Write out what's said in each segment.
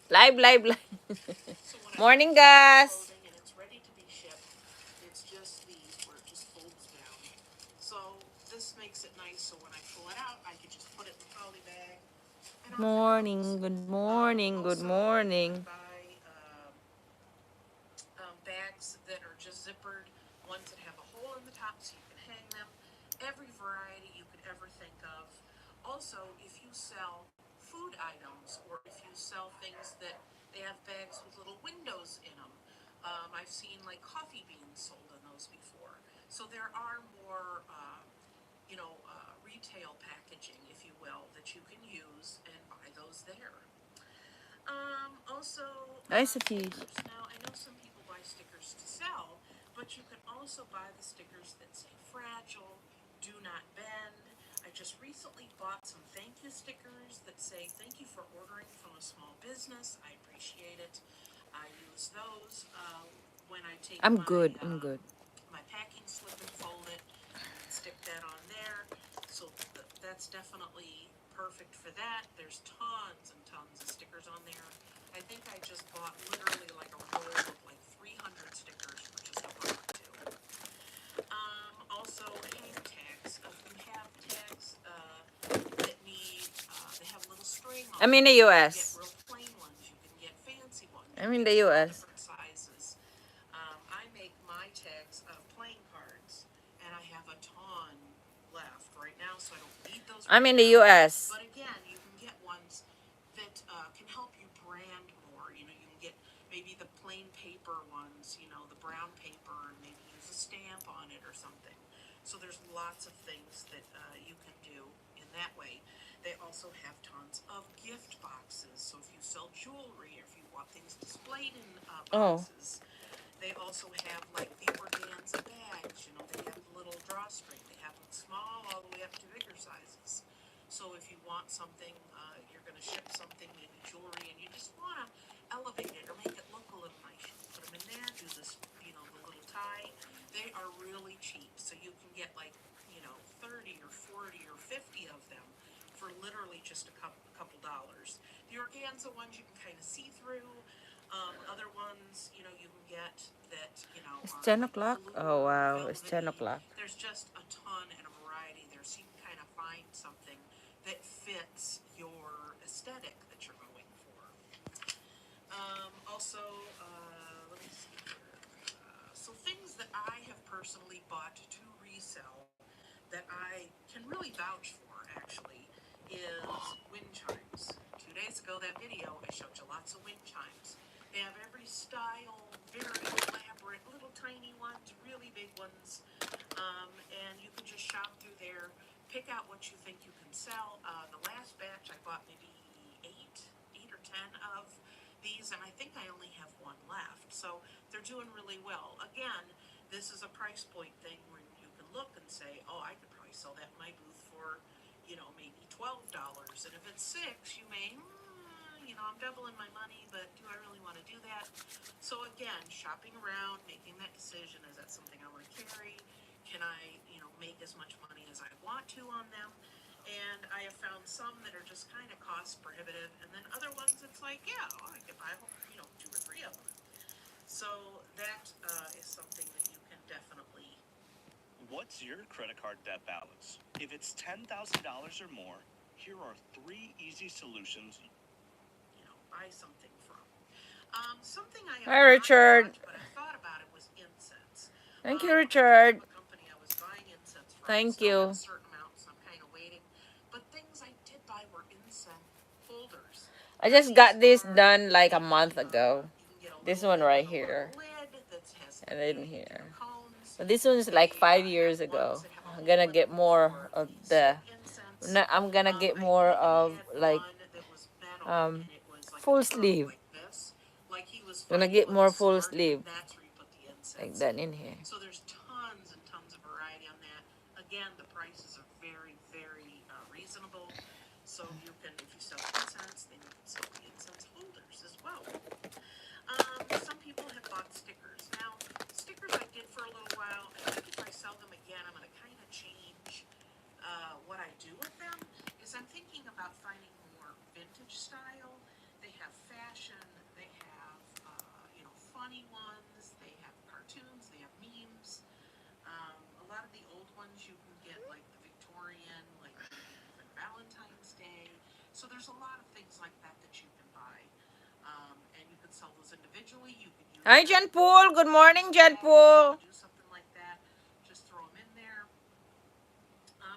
Live, live, live. Morning, guys. And it's ready to be shipped. It's just these where it just folds down. So this makes it nice. So when I pull it out, I can just put it in the poly bag. And Morning, good morning, good morning. Buy bags that are just zippered, ones that have a hole in the top so you can hang them. Every variety you could ever think of. Also, if you sell food items or if you sell things that they have bags with little windows in them, I've seen like coffee beans sold in those before. So there are more, retail packaging, if you will, that you can use and buy those there. Also, Nice of you. now I know some people buy stickers to sell, but you can also buy the stickers that say fragile, do not bend. I just recently bought some thank you stickers that say thank you for ordering from a small business. I appreciate it. I use those when I take I'm my, good. I'm good. my packing slip and fold it and stick that on there. So that's definitely perfect for that. There's tons and tons of stickers on there. I think I just bought literally like a roll of like 300 stickers for just $1 or $2. Also hang tags. If you have tags that need, they have a little string on I'm in the them. You can US. get real plain ones. You can get fancy ones. I'm in the US. Different sizes. I make my tags out of playing cards, and I have a ton left right now, so I don't need those. I'm in the US. But again, you can get ones that can help you brand more. You know, you can get maybe the plain paper ones, the brown paper, and maybe use a stamp on it or something. So there's lots of things that you can do in that way. They also have tons of gift boxes. So if you sell jewelry, or if you want things displayed in boxes, they also have like the organza bags. They have the little drawstring. They have them small all the way up to bigger sizes. So if you want something, you're going to ship something, maybe jewelry, and you just want to elevate it or make it look a little nice, you can put them in there, do this, the little tie. They are really cheap. So you can get like, 30 or 40 or 50 of them for literally just a couple dollars. The organza ones you can kind of see through. Other ones, you can get that, It's are 10 like o'clock. velour, Oh, wow. It's 10 velvety. o'clock. There's just a ton and a variety there, so you can kind of find something that fits your aesthetic that you're going for. Also, let me see here. So things that I have personally bought to resell that I can really vouch for, actually, is wind chimes. 2 days ago, that video, I showed you lots of wind chimes. They have every style, very elaborate, little tiny ones, really big ones, and you can just shop through there, pick out what you think you can sell. The last batch, I bought maybe eight or 10 of these, and I think I only have one left. So they're doing really well. Again, this is a price point thing where you can look and say, oh, I could probably sell that in my booth for, maybe $12. And if it's $6, you may, I'm doubling my money, but do I really want to do that? So again, shopping around, making that decision, is that something I want to carry? Can I, make as much money as I want to on them? And I have found some that are just kind of cost prohibitive, and then other ones it's like, yeah, I could buy, 2 or 3 of them. So that is something that you can definitely. What's your credit card debt balance? If it's $10,000 or more, here are 3 easy solutions. Buy something from. Something I have Hi, Richard. but I thought about it was incense. Thank you, Richard. The company I was buying incense from. Thank Still you. have a certain amount, so I'm kind of waiting. But things I did buy were incense holders. I just got this done like a month ago. This one right here. And in here. But this one is like 5 years ago. I'm gonna get more of the. I'm gonna get more of like full sleeve. Gonna get more full sleeve like that in here. So there's tons and tons of variety on that. Again, the prices are very, very reasonable. So you can, if you sell incense, then you can sell the incense holders as well. Some people have bought stickers. Now, stickers I did for a little while. I think if I sell them again, I'm going to kind of change what I do with them. Is I'm thinking about finding more vintage style. They have fashion. They have, funny ones. They have cartoons. They have memes. A lot of the old ones you can get like the Victorian, like maybe even Valentine's Day. So there's a lot of things like that that you can buy. And you could sell those individually. You could use Hi, them Jen Pool. Good morning, Jen to Pool. do something like that. Just throw them in there.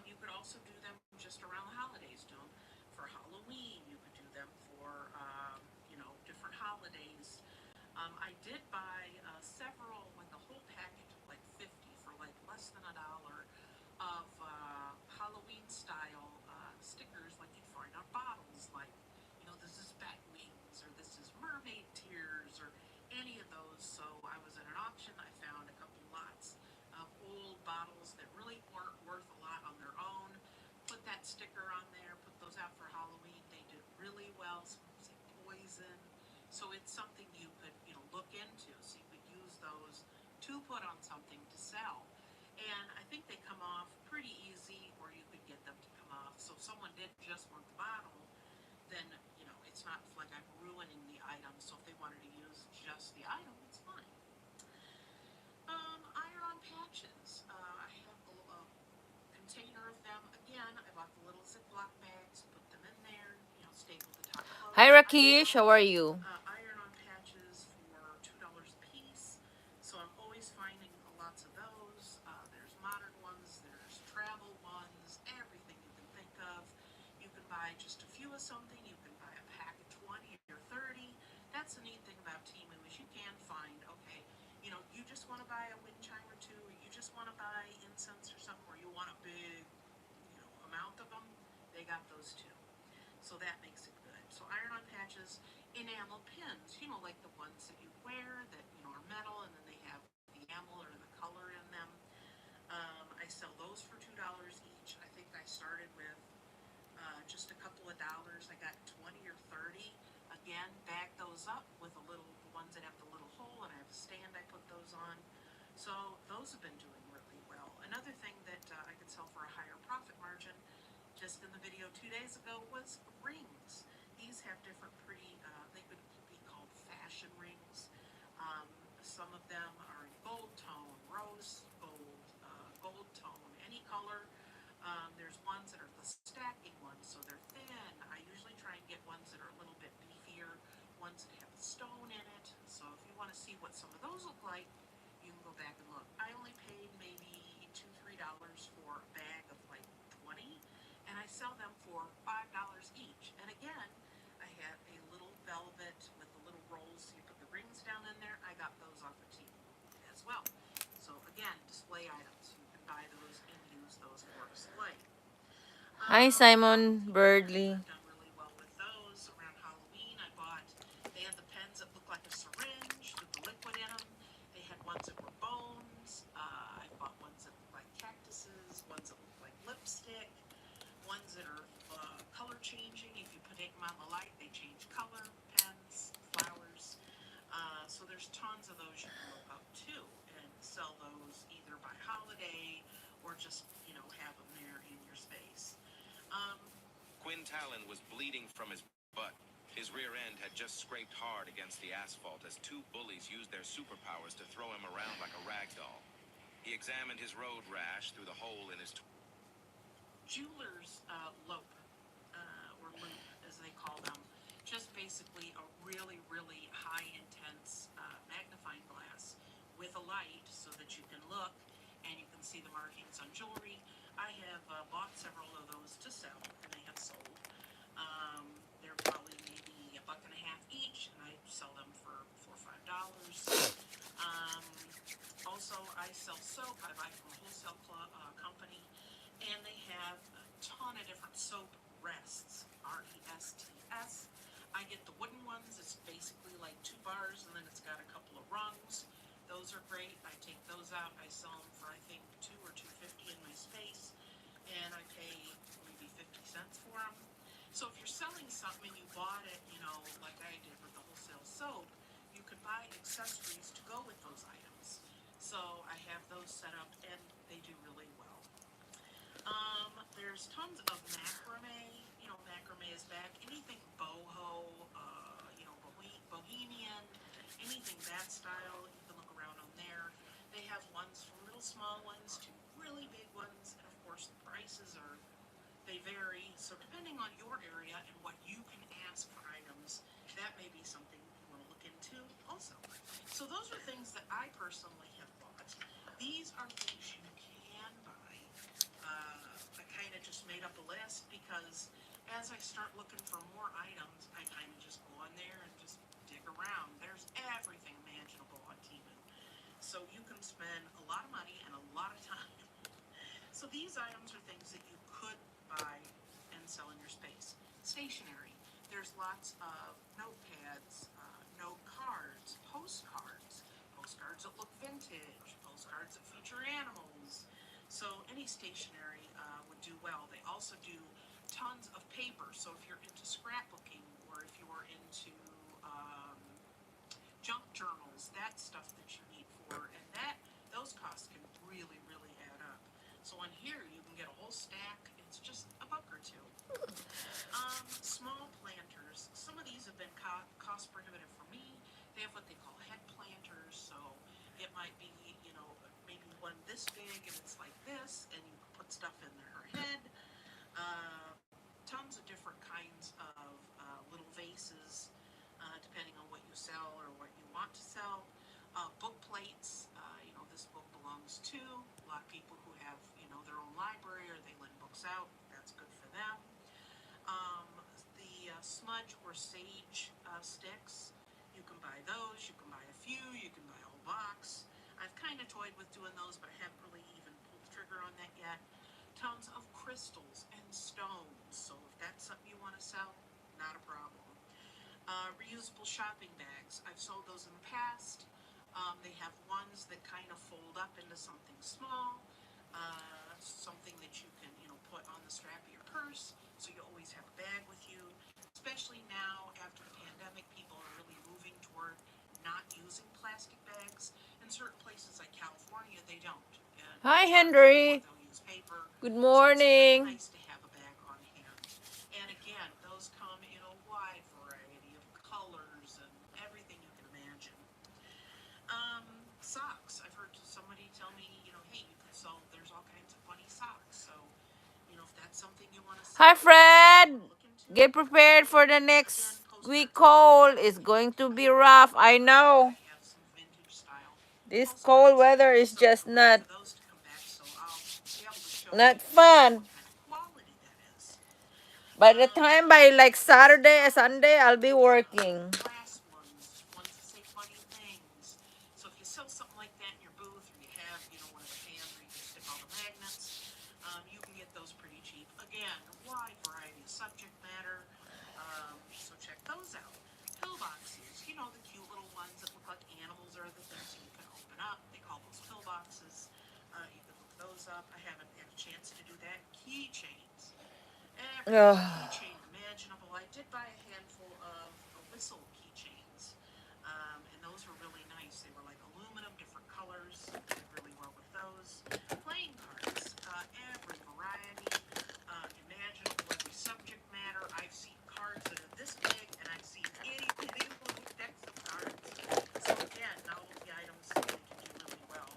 You could also do them just around the holidays. Do them for Halloween. You could do them for, different holidays. I did buy several, like a whole package of like 50 for like less than $1 of Halloween style stickers, like you'd find on bottles, like, this is bat wings, or this is mermaid tears, or any of those. So I was at an auction. I found a couple lots of old bottles that really weren't worth a lot on their own. Put that sticker on there, put those out for Halloween. They did really well. Some say poison. So it's something you could, look into. So you could use those to put on something to sell. And I think they come off pretty easy, or you could get them to come off. So if someone did just want the bottle, then, it's not like I'm ruining the item. So if they wanted to use just the item, it's fine. Iron-on patches. I have a container of them. Again, I bought the little Ziploc bags, put them in there, staple the top closed. Hi, Rakesh. How are you? Iron-on patches for $2 a piece. So I'm always finding lots of those. There's modern ones, there's travel ones, everything you can think of. You can buy just a few of something. You can buy a pack of 20 or 30. That's the neat thing about Temu is you can find, okay, you just want to buy a wind chime or two, or you just want to buy incense or something, or you want a big, amount of them. They got those too. So that makes it good. So iron-on patches, enamel pins, like the ones that you wear that, are metal, and then they have the enamel or the color in them. I sell those for $2 each. I think I started with just a couple of dollars. I got 20 or 30. Again, bag those up with the ones that have the little hole, and I have a stand I put those on. So those have been doing really well. Another thing that I could sell for a higher profit margin, just in the video 2 days ago, was rings. These have different pretty, they could be called fashion rings. Some of them are in gold tone, rose gold, gold tone, any color. There's ones that are the stacking ones, so they're thin. I usually try and get ones that are a little bit beefier, ones that have a stone in it. So if you want to see what some of those look like, you can go back and look. I only paid maybe $2-3 for a bag of like 20, and I sell them for $5 each. And again, I have a little velvet with the little rolls, so you put the rings down in there. I got those off of Temu as well. So again, display items. You can buy those and use those for display. Hi, Simon Birdley. I've done really well with those. Around Halloween, they had the pens that look like a syringe with the liquid in them. They had ones that were bones. I bought ones that look like cactuses, ones that look like lipstick, ones that are color changing. If you put them on the light, they change color. Pens, flowers. So there's tons of those you can look up too and sell those either by holiday or just, have them there in your space. Quinn Talon was bleeding from his butt. His rear end had just scraped hard against the asphalt as two bullies used their superpowers to throw him around like a rag doll. He examined his road rash through the hole in his... Jeweler's lope, or loop, as they call them. Just basically a really, really high intense magnifying glass with a light so that you can look and you can see the markings on jewelry. I have bought several of those to sell, and they have sold. They're probably maybe $1.50 each, and I sell them for $4 or $5. Also, I sell soap. I buy from a wholesale company, and they have a ton of different soap rests, R-E-S-T-S. I get the wooden ones. It's basically like 2 bars, and then it's got a couple of rungs. Those are great. I take those out. I sell them for, I think, $2 or $2.50 in my space, and I pay maybe 50 cents for them. So if you're selling something and you bought it, like I did with the wholesale soap, you could buy accessories to go with those items. So I have those set up, and they do really well. There's tons of macrame. Macrame is back. Anything boho small ones to really big ones, and of course the prices they vary. So depending on your area and what you can ask for items, that may be something you want to look into also. So those are things that I personally have bought. These are things you can buy. I kind of just made up a list because as I start looking for more items, I kind of just go on there and just dig around. There's everything imaginable on Temu. So you can spend a lot of money and a lot of time. So these items are things that you could buy and sell in your space. Stationery. There's lots of notepads, note cards, postcards that look vintage, postcards that feature animals. So any stationery would do well. They also do tons of paper. So if you're into scrapbooking or if you're into junk journals, that stuff that you need for, and those costs can really, really add up. So on here you can get a whole stack. It's just a buck or two. Small planters. Some of these have been cost prohibitive for me. They have what they call head planters. So it might be, maybe one this big and it's like this, and you can put stuff in her head. Tons of different kinds of little vases, depending on what you sell or what you want to sell. Book plates. This book belongs to a lot of people who have, their own library or they lend books out. That's good for them. The smudge or sage sticks. You can buy those. You can buy a few. You can buy a whole box. I've kind of toyed with doing those, but I haven't really even pulled the trigger on that yet. Tons of crystals and stones. So if that's something you want to sell, not a problem. Reusable shopping bags. I've sold those in the past. They have ones that kind of fold up into something small, something that you can, put on the strap of your purse, so you always have a bag with you. Especially now, after the pandemic, people are really moving toward not using plastic bags. In certain places like California, they don't. And Hi, Henry. they'll use paper. Good So it's morning. nice to have a bag on hand. And again, those come in a wide variety of colors and everything you can imagine. Socks. I've heard somebody tell me, hey, you can sell, there's all kinds of funny socks. So, if that's something you want to sell. Hi, Fred. Get prepared for the next week cold. It's going to be rough. I know. I have some vintage style. This cold weather is just not fun. Quality that is. By the time by like Saturday or Sunday, I'll be working. Glass ones that say funny things. So if you sell something like that in your booth, or you have, one of the fans where you can stick all the magnets, you can get those pretty cheap. Again, a wide variety of subject matter. So check those out. Pill boxes, the cute little ones that look like animals or other things you can open up. They call those pill boxes. You can look those up. I haven't had a chance to do that. Keychains. Every keychain imaginable. I did buy a handful of whistle keychains, and those were really nice. They were like aluminum, different colors. Did really well with those. Playing cards, every variety, imaginable, every subject matter. I've seen cards that are this big, and I've seen itty bitty little decks of cards. So again, novelty items they can do really well.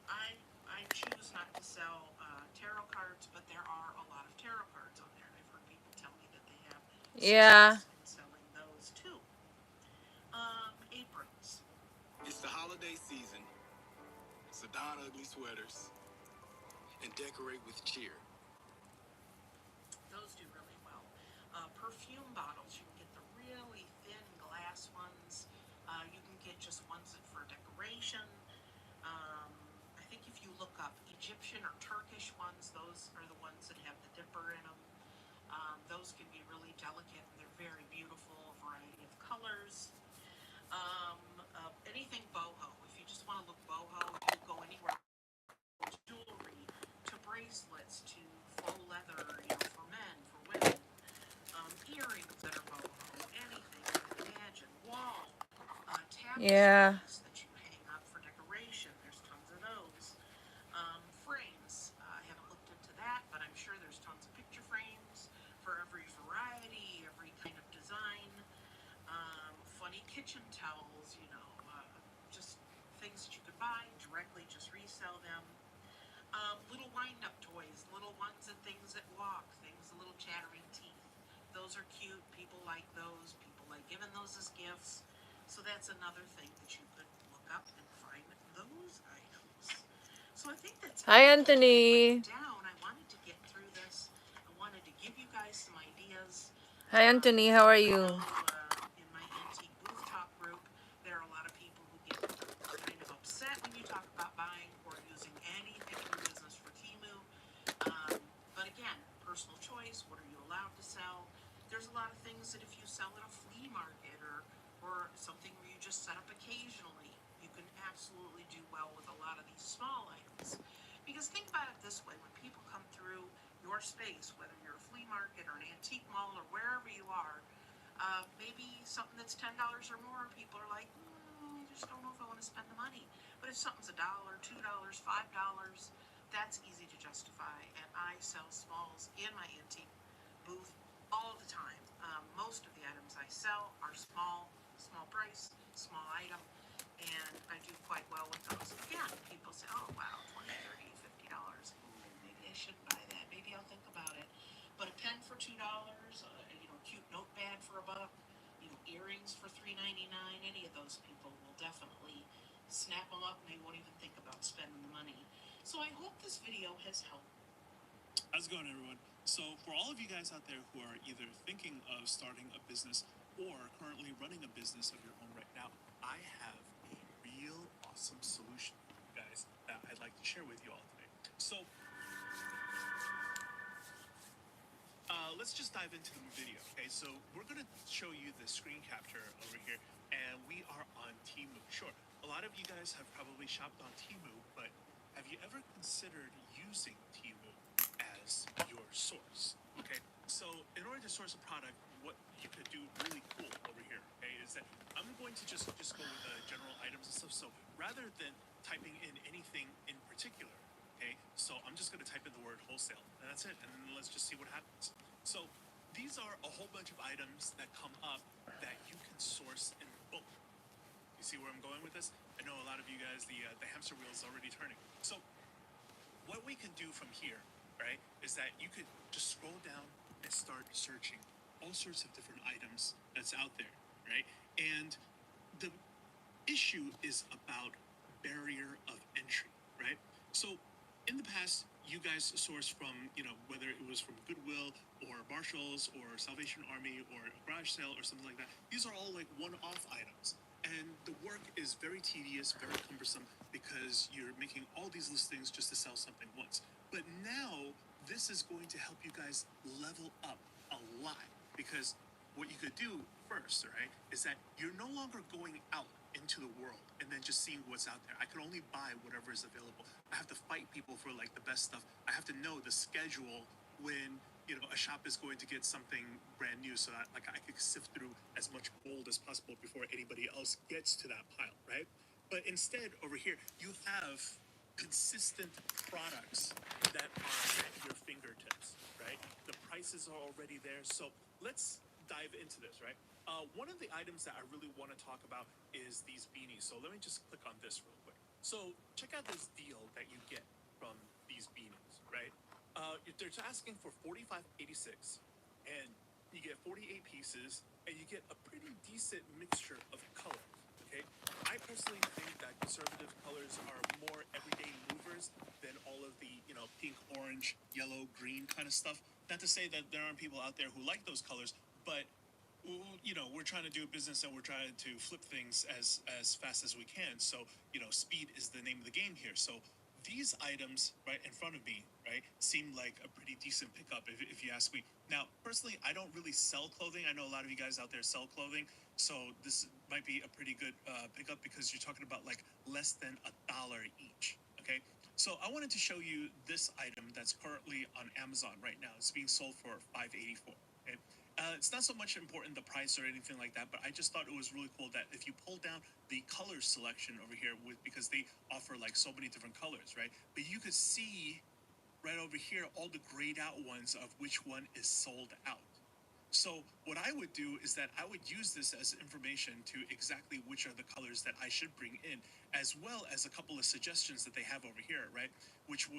I choose not to sell tarot cards, but there are a lot of tarot cards on there. I've heard people tell me that they have success in selling those too. Aprons. It's the holiday season, so don ugly sweaters and decorate with cheer. Those do really well. Perfume bottles. You can get the really thin glass ones. You can get just ones that for decoration. I think if you look up Egyptian or Turkish ones, those are the ones that have the dipper in them. Those can be really delicate and they're very beautiful, a variety of colors. Anything boho. If you just want to look boho, you go anywhere. Jewelry, to bracelets, to faux leather, for men, for women. Earrings that are boho, anything you can imagine. Wall, tapestries that you hang up for decoration. There's tons of those. Frames. I haven't looked into that, but I'm sure there's tons of picture frames for every variety, every kind of design. Funny kitchen towels, just things that you could buy directly, just resell them. Little wind-up toys, little ones and things that walk, things, little chattering teeth. Those are cute. People like those. People like giving those as gifts. So that's another thing that you could look up and find those items. So I think that's Hi, everything I Anthony. wrote down. I wanted to get through this. I wanted to give you guys some ideas. Hi, Anthony. How are I you? know in my antique booth talk group, there are a lot of people who get kind of upset when you talk about buying or using anything in your business for Temu. But again, personal choice. What are you allowed to sell? There's a lot of things that if you sell at a flea market or something where you just set up occasionally, you can absolutely do well with a lot of these small items. Because think about it this way, when people come through your space, whether you're a flea market or an antique mall or wherever you are, maybe something that's $10 or more, people are like, I just don't know if I want to spend the money. But if something's $1, $2, $5, that's easy to justify. And I sell smalls in my antique booth all the time. Most of the items I sell are small price, small item, and I do quite well with those. Again, people say, oh wow, $20, $30, $50. Ooh, maybe I shouldn't buy that. Maybe I'll think about it. But a pen for $2, cute notepad for $1, earrings for $3.99. Any of those people will definitely snap them up and they won't even think about spending the money. So I hope this video has helped. How's it going, everyone? So, for all of you guys out there who are either thinking of starting a business or currently running a business of your own right now, I have a real awesome solution, guys, that I'd like to share with you all today. So, let's just dive into the video. Okay, so we're gonna show you the screen capture over here, and we are on Temu. Sure, a lot of you guys have probably shopped on Temu, but have you ever considered using Temu as your source? Okay, so in order to source a product, what you could do really cool over here, okay, is that I'm going to just go with the general items and stuff. So rather than typing in anything in particular, okay, so I'm just going to type in the word wholesale, and that's it, and then let's just see what happens. So these are a whole bunch of items that come up that you can source in bulk. You see where I'm going with this? I know a lot of you guys, the hamster wheel is already turning. So what we can do from here, right, is that you could just scroll down and start searching all sorts of different items that's out there, right? And the issue is about barrier of entry, right? So in the past, you guys sourced from, whether it was from Goodwill or Marshalls or Salvation Army or a garage sale or something like that. These are all like one-off items. And the work is very tedious, very cumbersome, because you're making all these listings just to sell something once. But now, this is going to help you guys level up a lot, because what you could do first, right, is that you're no longer going out into the world and then just seeing what's out there. I can only buy whatever is available. I have to fight people for like the best stuff. I have to know the schedule when a shop is going to get something brand new, so that like I could sift through as much gold as possible before anybody else gets to that pile, right? But instead, over here, you have consistent products that are at your fingertips, right? The prices are already there. So let's dive into this, right? One of the items that I really want to talk about is these beanies. So let me just click on this real quick. So check out this deal that you get from these beanies, right? They're asking for $45.86, and you get 48 pieces, and you get a pretty decent mixture of colors. Okay, I personally think that conservative colors are more everyday movers than all of the pink, orange, yellow, green kind of stuff. Not to say that there aren't people out there who like those colors, but we're trying to do a business and we're trying to flip things as fast as we can. So speed is the name of the game here. So these items right in front of me, right, seem like a pretty decent pickup if you ask me. Now, personally, I don't really sell clothing. I know a lot of you guys out there sell clothing, so this might be a pretty good pickup, because you're talking about like less than $1 each. Okay, so I wanted to show you this item that's currently on Amazon right now. It's being sold for $5.84. Okay. It's not so much important the price or anything like that, but I just thought it was really cool that if you pull down the color selection over here, because they offer like so many different colors, right? But you could see right over here all the grayed out ones of which one is sold out. So what I would do is that I would use this as information to exactly which are the colors that I should bring in, as well as a couple of suggestions that they have over here, right? Which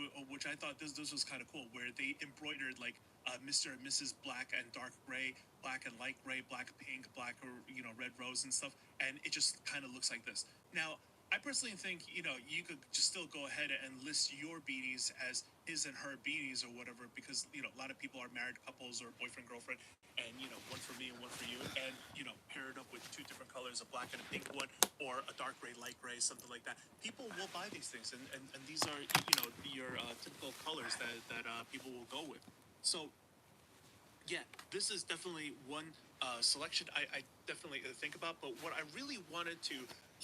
I thought this was kind of cool, where they embroidered like Mr. and Mrs. Black and dark gray, black and light gray, black pink, black or red rose and stuff, and it just kind of looks like this. Now, I personally think you could just still go ahead and list your beanies as his and her beanies or whatever, because a lot of people are married couples or boyfriend girlfriend, and one for me and one for you, and pair it up with two different colors, a black and a pink one, or a dark gray, light gray, something like that. People will buy these things, and these are your typical colors that people will go with. So yeah, this is definitely one selection I definitely think about. But what I really wanted to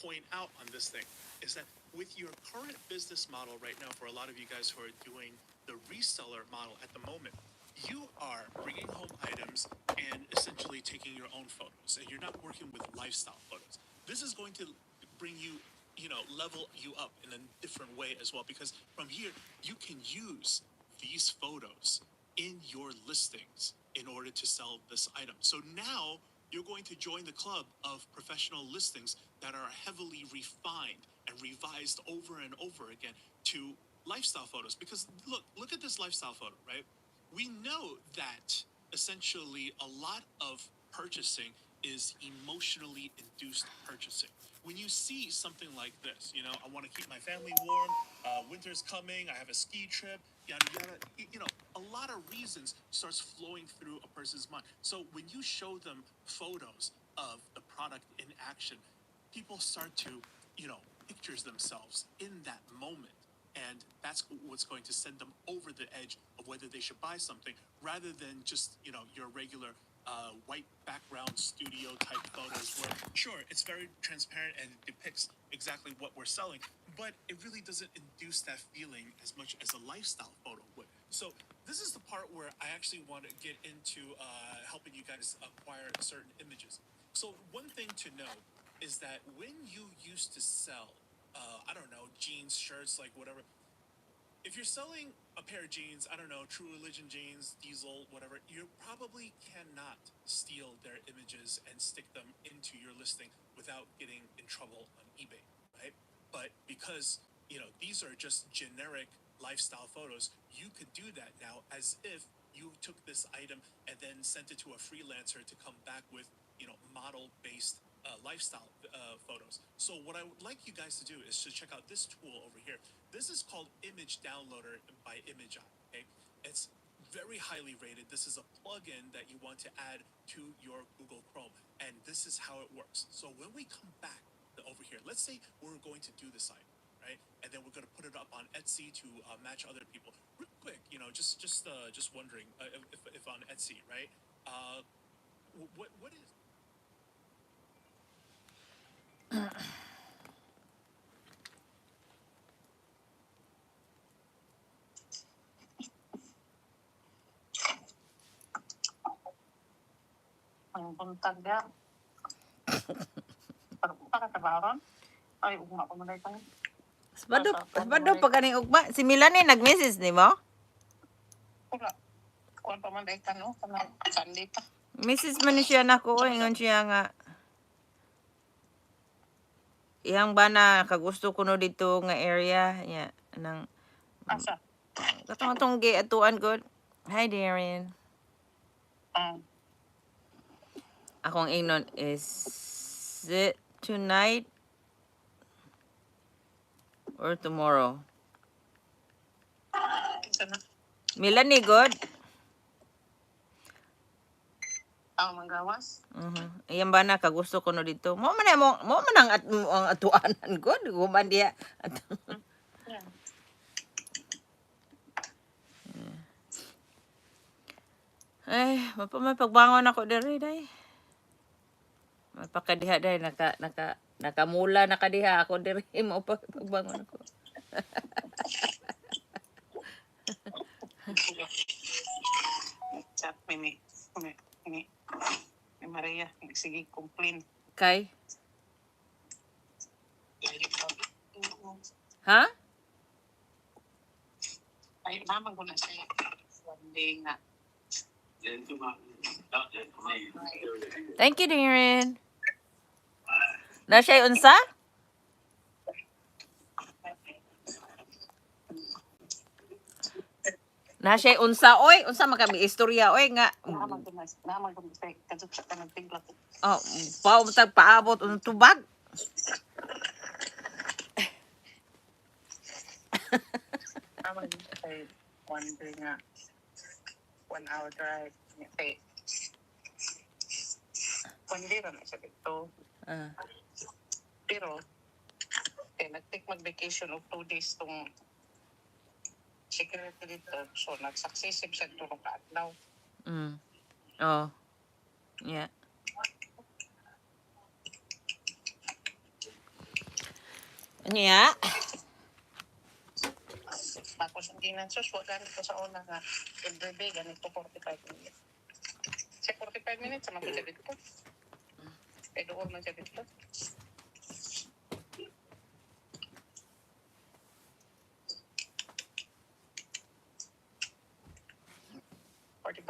point out on this thing is that with your current business model right now, for a lot of you guys who are doing the reseller model at the moment, you are bringing home items and essentially taking your own photos, and you're not working with lifestyle photos. This is going to bring you, level you up in a different way as well, because from here you can use these photos in your listings in order to sell this item. So now you're going to join the club of professional listings that are heavily refined and revised over and over again to lifestyle photos. Because look at this lifestyle photo, right? We know that essentially a lot of purchasing is emotionally induced purchasing. When you see something like this, I want to keep my family warm, winter's coming, I have a ski trip, yada yada, a lot of reasons starts flowing through a person's mind. So when you show them photos of the product in action, people start to, pictures themselves in that moment. And that's what's going to send them over the edge of whether they should buy something, rather than just, your regular white background studio type photos where, sure, it's very transparent and depicts exactly what we're selling, but it really doesn't induce that feeling as much as a lifestyle photo would. So this is the part where I actually want to get into helping you guys acquire certain images. So one thing to know is that when you used to sell, I don't know, jeans, shirts, like whatever, if you're selling a pair of jeans, I don't know, True Religion jeans, Diesel, whatever, you probably cannot steal their images and stick them into your listing without getting in trouble on eBay, right? But because, these are just generic lifestyle photos, you could do that now as if you took this item and then sent it to a freelancer to come back with, model-based lifestyle photos. So what I would like you guys to do is to check out this tool over here. This is called Image Downloader by ImageEye. Okay, it's very highly rated. This is a plugin that you want to add to your Google Chrome, and this is how it works. So when we come back over here, let's say we're going to do the site, right, and then we're going to put it up on Etsy to match other people. Real quick, just wondering if on Etsy, right? What is Ang buntag ya. Para kabaron. Ay, ugma pa man tayo. Sabado pa ganing ugma. Si Milani nag-message nimo? Wala. Kuan pa man tayo no, kanang Sunday pa. Message man ni siya nako, ingon siya nga iyang bana kagusto ko no dito nga area nya nang Asa? katong gi atuan gud. Hi Darren. Akong ingnon is it tonight or tomorrow? Isa na. Milani good. Ang manggawas. Iyang bana kagusto ko no dito. Mo man ang atuanan good. Guman diha. Yeah. Ay, pagbangon ako diri day. Mapakadiha day nakamula nakadiha ako diri mo pagbangon ako. Chat mini. Ni Maria, sige complain. Kay? Ha? Ay, naman ko na siya. One day nga. Thank you, Darren. Na siya unsa? Na siya unsa oy? Unsa man kami istorya oy nga oh, paabot ang tubag. Naman say one day nga 1 hour drive. Say one day ra na siya dito. Ah. Pero nag-take mag-vacation of 2 days tong security dito. So nag-successive siya tulong kaadlaw. Mm. Oh. Yeah. Nya. Tapos ang ginansos, wag ganito sa una nga everyday ganito 45 minutes. Sa 45 minutes naman ko siya dito. Eh doon man siya dito.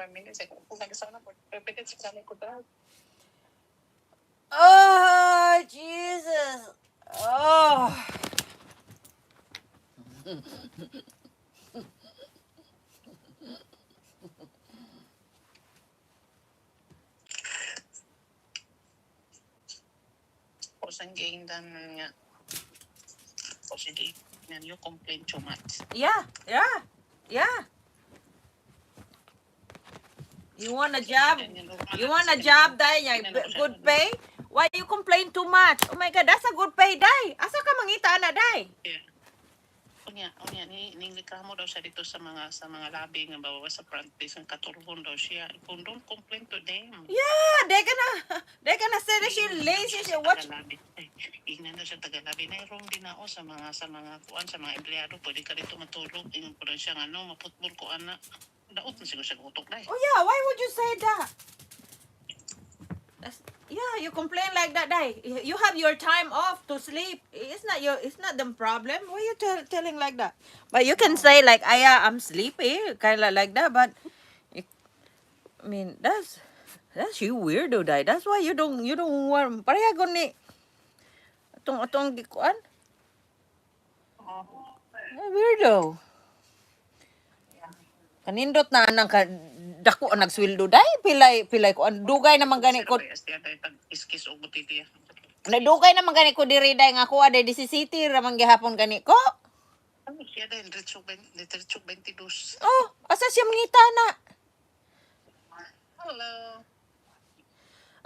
Minutes, kung nag-sana 45 minutes, sa ko daw. Oh, Jesus. Oh. O sang gain dan nga. O sige, nga you complain too much. Yeah, yeah, yeah. You want a job? You want a job, Day? Good pay? Why you complain too much? Oh my God, that's a good pay, Day. Asa ka mangita na, Day? Yeah. Unya, ni reklamo daw siya dito sa mga labi nga bawa sa front desk ang katulgon daw siya. Kung don't complain to them. Yeah, they gonna say that she lazy. She what? Ingnan na siya taga-labi. Na room din ako sa mga kuan sa mga empleyado. Pwede ka dito matulog. Ingon ko rin siya nga no, maputbol ko ana. Daot na siguro siya utok na. Oh yeah, why would you say that? Yeah, you complain like that, Day. You have your time off to sleep. It's not the problem. Why you telling like that? But you can say like, "Aya, I'm sleepy," kind of like that. But I mean, that's you weirdo, Day. That's why you don't want. Pareha ko ni atong gikuan. Weirdo. Kanindot na anang dako ang nagsweldo day pilay ko ang dugay naman gani ko iskis og butiti. nadugay naman gani ko diri day nga ako aday 17 ra man gihapon gani ko. Ano siya din diretso 22. Oh, asa siya mangita na? Hello.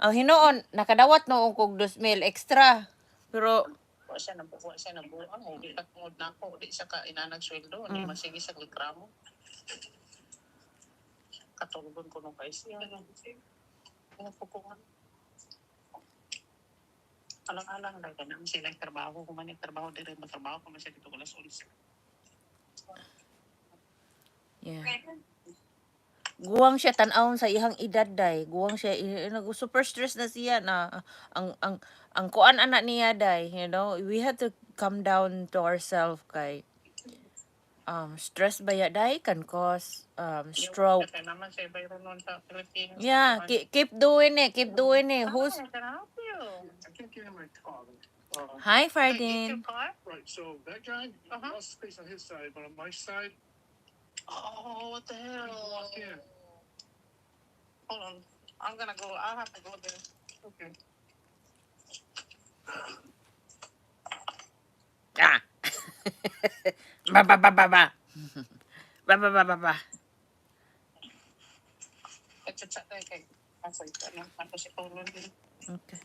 Oh, hinoon nakadawat no og 2,000 extra. Pero Wa siya na buang. Di katungod na ako. Di siya ka inanag sweldo. Di masigi sa reklamo. Katulgon ko nung kay siya. Nagpupungan. Alang-alang lang ka naman sila trabaho. Kung man yung trabaho, di rin matrabaho. Kung man siya dito ko las 11. yeah. Guwang siya tan-awon sa ihang edad day. Guwang siya super stress na siya na ang kuan anak niya day, you know. We had to come down to ourselves kay stress ba ya day can cause stroke. Kaya naman siya bayro nun sa Philippines. Yeah, keep doing it. Who's How can I help you? I can't get in my car. Hi, Get your Fardin. car? Right, so that guy lost space on his side, but on my side, Oh, what the hell? walk in. Hold on. I'm gonna go. I'll have to go there. Okay. Ah. ba ba ba ba ba. Ba ba ba ba ba. Chat tayo kay. Ako si Paulo din. Okay.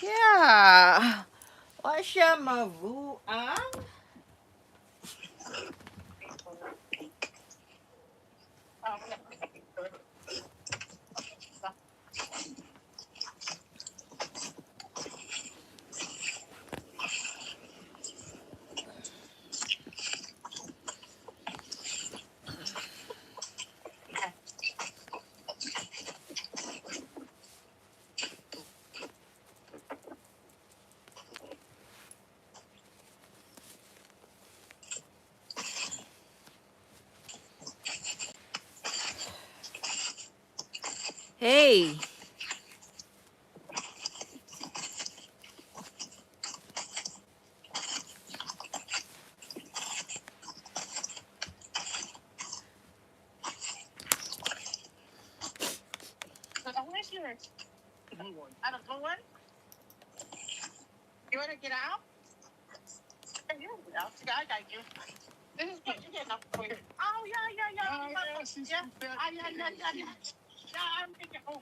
Yeah. Wa siya mabuang. Hey. Where's yours? Out of blue one? You want to get out? Yeah, I got you. This is what you get enough for you. Oh, yeah. Yeah, I'm thinking, oh,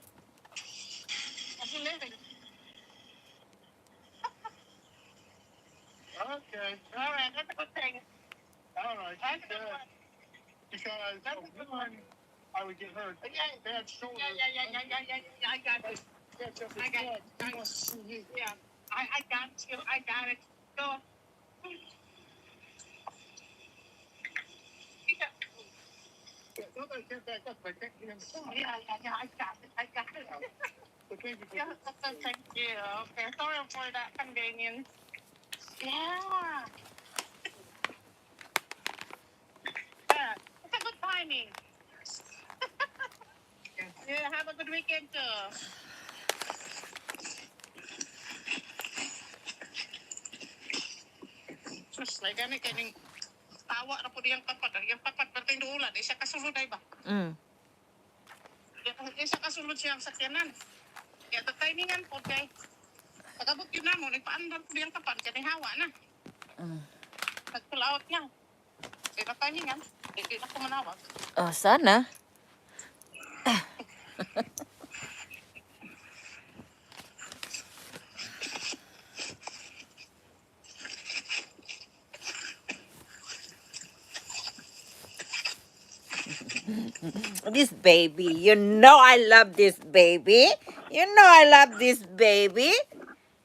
I'm living. Okay. All right, that's a good thing. All right. That's a good one. Because that's a good one. I would get hurt. Yeah. Bad shoulder. Yeah. I got it. I got it. He wants to see you. Yeah. I got you. I got it. Go. Yeah, nobody get back up. I can't get inside. Yeah. I got it. But thank you. Yeah, thank you. Okay. Sorry for that convenience. Yeah. It's a good timing. Yeah, have a good weekend too. Sus, may gani kaning tawa na po diyang tapat. Yung tapat berting duulan. Isa kasulod ay ba? Isa kasulod siyang sakyanan. Kaya timingan po kay. Pagabot yun na mo, nagpaandar po diyang tapat. Kaya hawa na. Nag-pull out niya. Kaya timingan. Hindi na ko manawag. Oh, sana. This baby. You know I love this baby. You know I love this baby.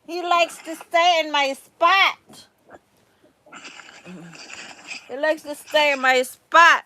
He likes to stay in my spot. He likes to stay in my spot.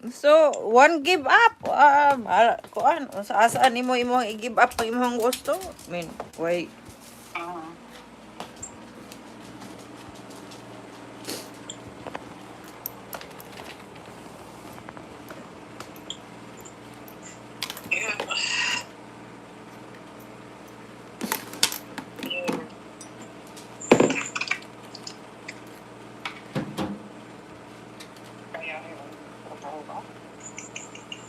So, one give up. Kuan, sa asaan nimo imong i-give up ang imong gusto? I mean, why?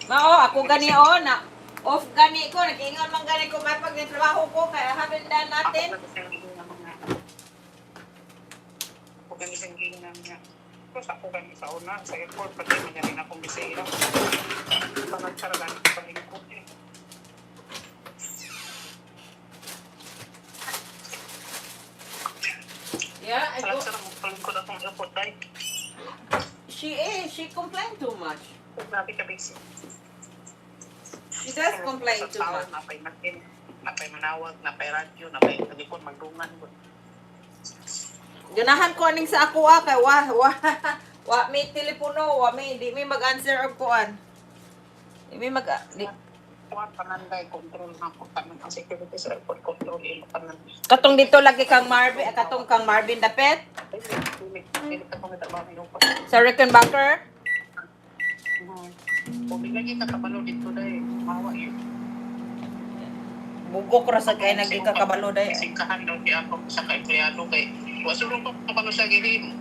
Mao, ako gani na off gani ko, nag-ingon man gani ko may pag trabaho ko kaya haven't done natin. Ako ganisang ginang niya. Tapos ako gani sa una, sa airport, pati niya rin akong bisira. Pagkagsaragan ko sa lingkod eh. Yeah, I go. Sarap mo palingkod akong airport dahil. She complained too much. Grabe ka busy. She does complain too much. Napay makin, napay manawag, napay radyo, napay telepon magdungan. Ganahan ko aning sa ako kay wa may telepono, di may mag-answer og kuan. Di may mag di. Kuwan pananday control na ko tanan ang security sa airport control ilo tanan. Katong dito lagi kang Marvin dapet Dili ka ko trabaho ilo pa. sa Rickenbacker. Kung bigla kita kabalo dito dai, mawa yun. Bugok ra sa kay nagkakabalo day. Singkahan daw di ako sa ka-empleyado kay wasulong ko kapag sa gilid.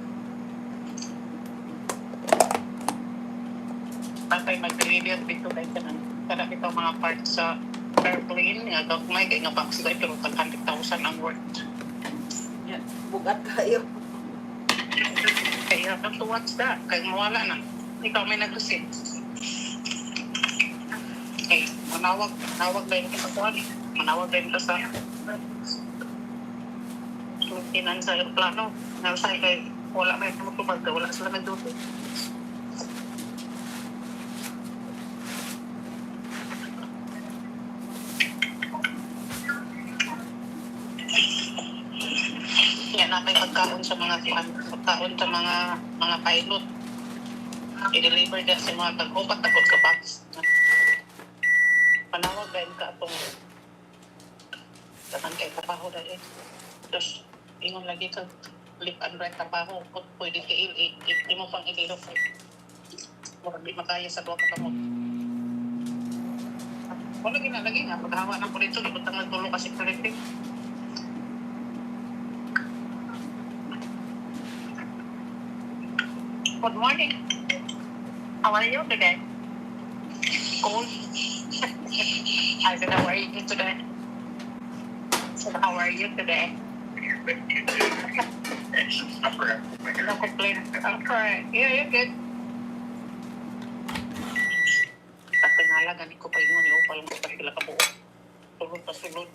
Patay mag-deliver dito dahil ka ng kada itong mga parts sa airplane nga gagmay kay nga box dahil pero 100,000 ang worth. Yeah. Bugat kayo. Kaya to watch that kay mawala na. Ikaw may nag-receive. Okay, manawag din kita sa manawag din ka sa maintenance sa aeroplano. Nalsay kay wala may tumutubag wala sila nagduto. Yan na may pagkaon sa mga pilot. I-deliver dyan sa mga tag-upat takot ka box. Panawag dahil ka itong katang kay trabaho dahil. Tapos, ingon lagi ka lip and right trabaho. Kung pwede ka mo pang ililok. Murag di makaya sa duwa ka mo. Wala lagi nga. Paghawa ng kulito, ibutang nagtulong kasi kulitin. Good morning. How are you today? Cold. I said, how are you today? So, how are you today? No complaint. Okay. Yeah, you're good. At pinalagan ko pa yun, upal mo pa sila ka buok. Tulod pa sulod.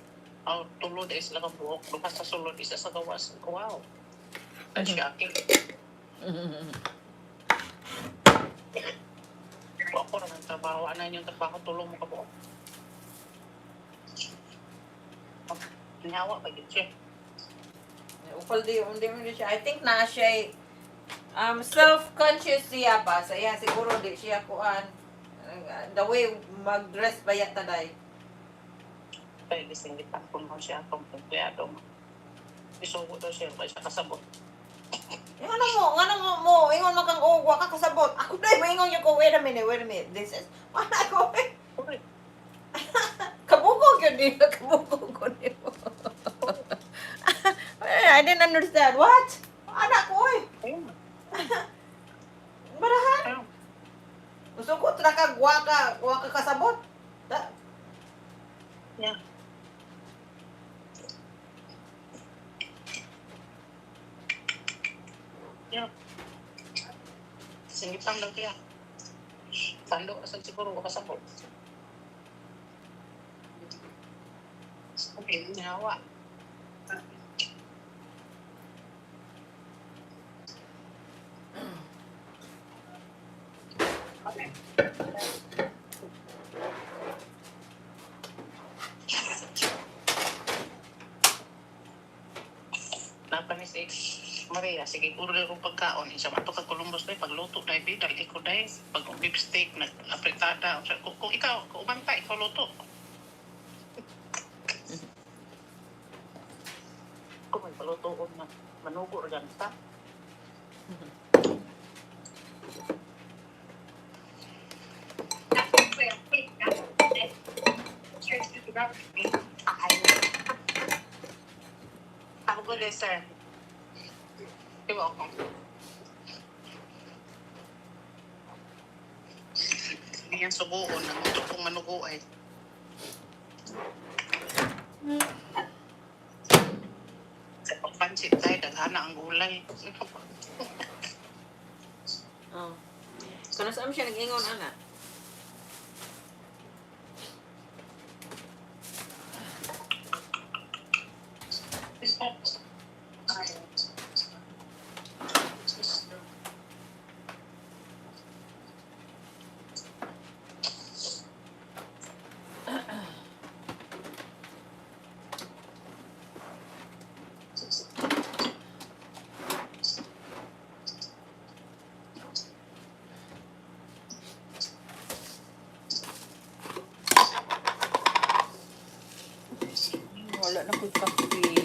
Tulod ay sila ka buok. Lukas sa sulod, isa sa gawas. Wow. That's shocking. Ako na ng trabaho. Ano yung trabaho? Tulong mo ka buok. Nanyawa pa yun siya. Upal di siya. I think na siya self-conscious siya ba? Sa iya siguro di siya kuan the way mag-dress ba yata day. Kaya gisinggitan ko mo siya kung empleyado mo. Isugo daw siya ba siya kasabot. Ano mo, ingon man kang wa ka kasabot. Ako day maingon yung ko, wait a minute. This is, wala ko eh. Kabukog yun din, kabukog ko din. I didn't understand. What? Anak ko eh. Barahan? Gusto ko, trakag, wa ka kasabot. Yeah. Yeah. Singitan lang kaya. Tando ka siguro ka kasabot. Okay, nawa. Napanis Maria, sige, order kong pagkaon. Isa mato ka Columbus day, pagluto day, dali ko day, pag beef steak, apretada. Kung ikaw, kung umanta, ikaw luto. Kung may paluto ko na manugo rin ta. Have a good day, sir. You're welcome. Hindi yan subuon. Nagutok kong manugo ay. Sa pagpansit tayo, daghana ang gulay. Oh. Kung nasaan siya nag-ingon, anak? Wala na ko'y kape.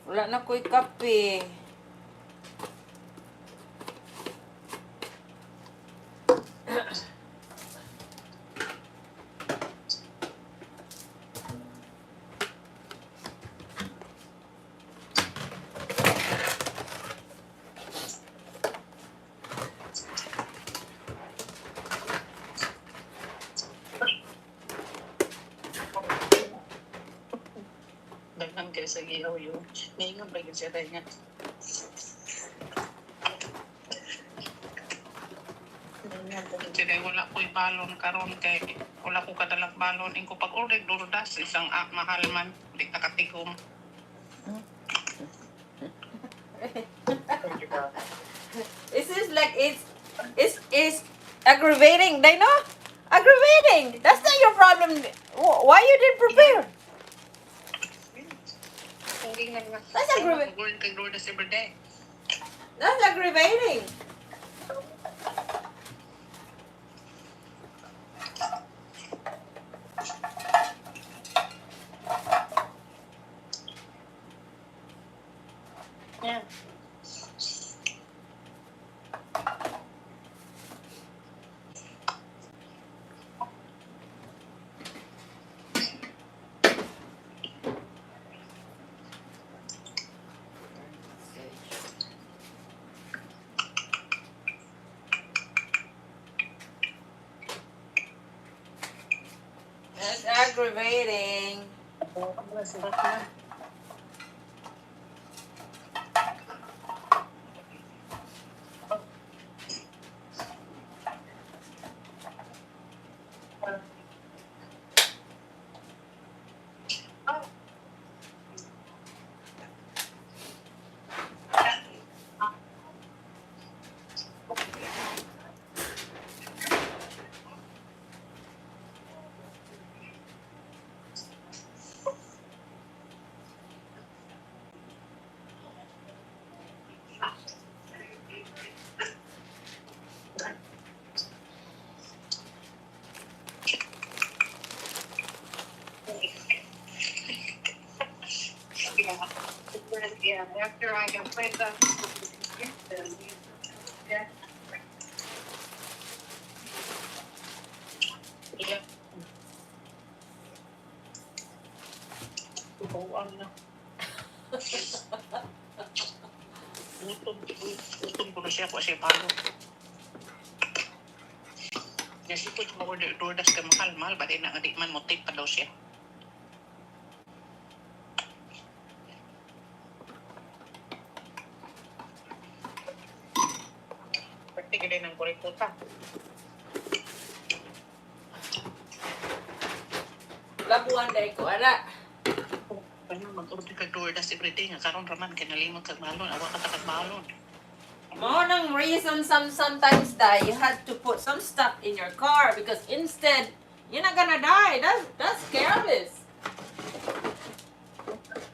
Wala na ko'y kape. sa giyaw yun. Ngayon ba yun siya rin nga? Sila wala ko'y balon karon kay wala ko kadalang balon. Ingko pag-order DoorDash isang mahal man. Di nakatigom. It seems like it's aggravating. They know, aggravating. That's not your problem. Why you didn't prepare? That's aggravating. Mag-order kay DoorDash every day. That's aggravating. Yeah. That's aggravating. Yeah, after I can play that. Yeah. Yeah. Tubuan na. Utong ko na siya kung siya palo. Kasi ko mag-order DoorDash ka mahal-mahal ba din na nga di man motive pa daw siya. Tigilin ng kurikuta. Labuan day ko ana. Kaya mag-order ka DoorDash everyday nga karon raman kay nalimot kag malon awa ka takag malon. Mo nang reason sometimes die you had to put some stuff in your car because instead you're not gonna die. That's careless.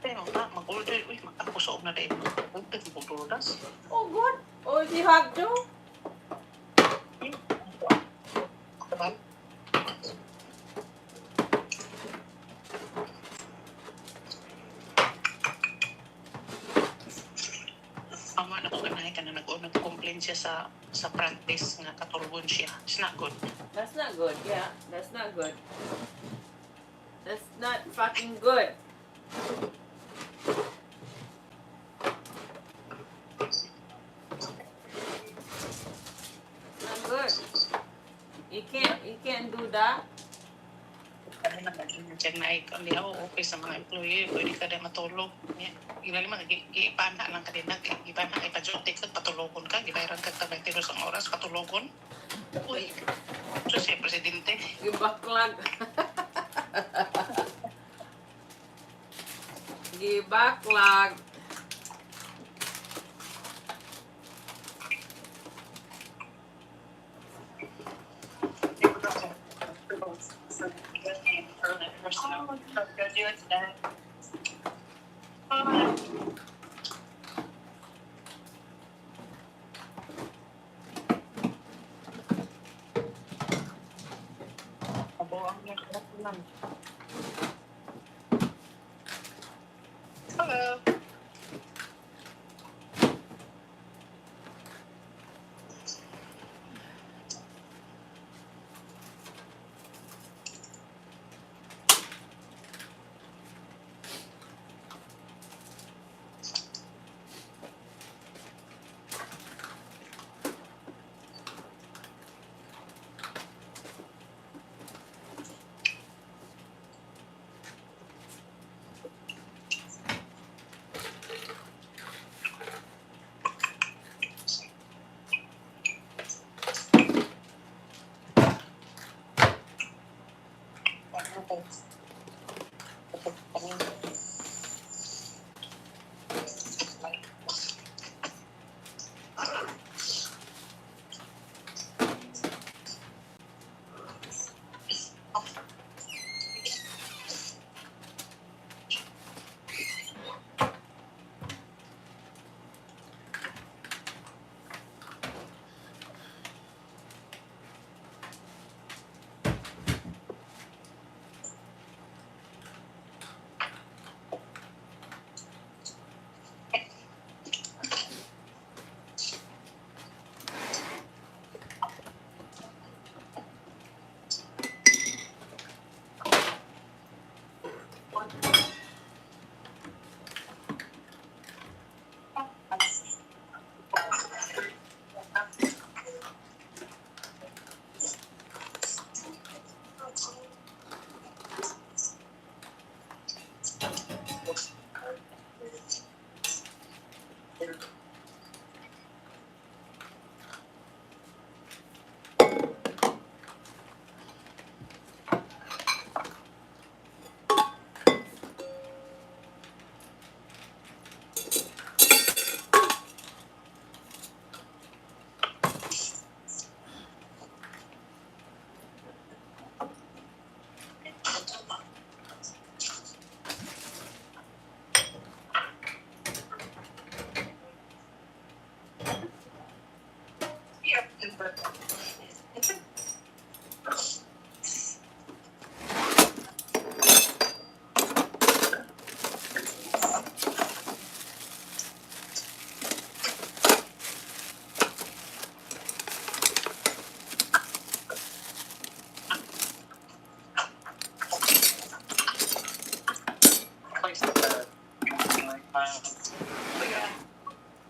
Pero na mag-order uy magtapusoog na dai mag-order mo DoorDash. Oh good. Oh if you have to. Diba? Ama na ko ganay ka na nag-complain siya sa practice nga katulgon siya. It's not good. That's not good. Yeah, that's not good. That's not fucking good. Not good. You can't do that. Kaya na nag-check na ikaw niya, okay sa mga employee, pwede ka na matulog. Ilalim mga giipana lang ka din na, giipana kay pa-jotek ka, patulogon ka, gibayaran ka 20 ang oras, patulogon. Uy, so siya presidente. Yung backlog. Backlog. Hello.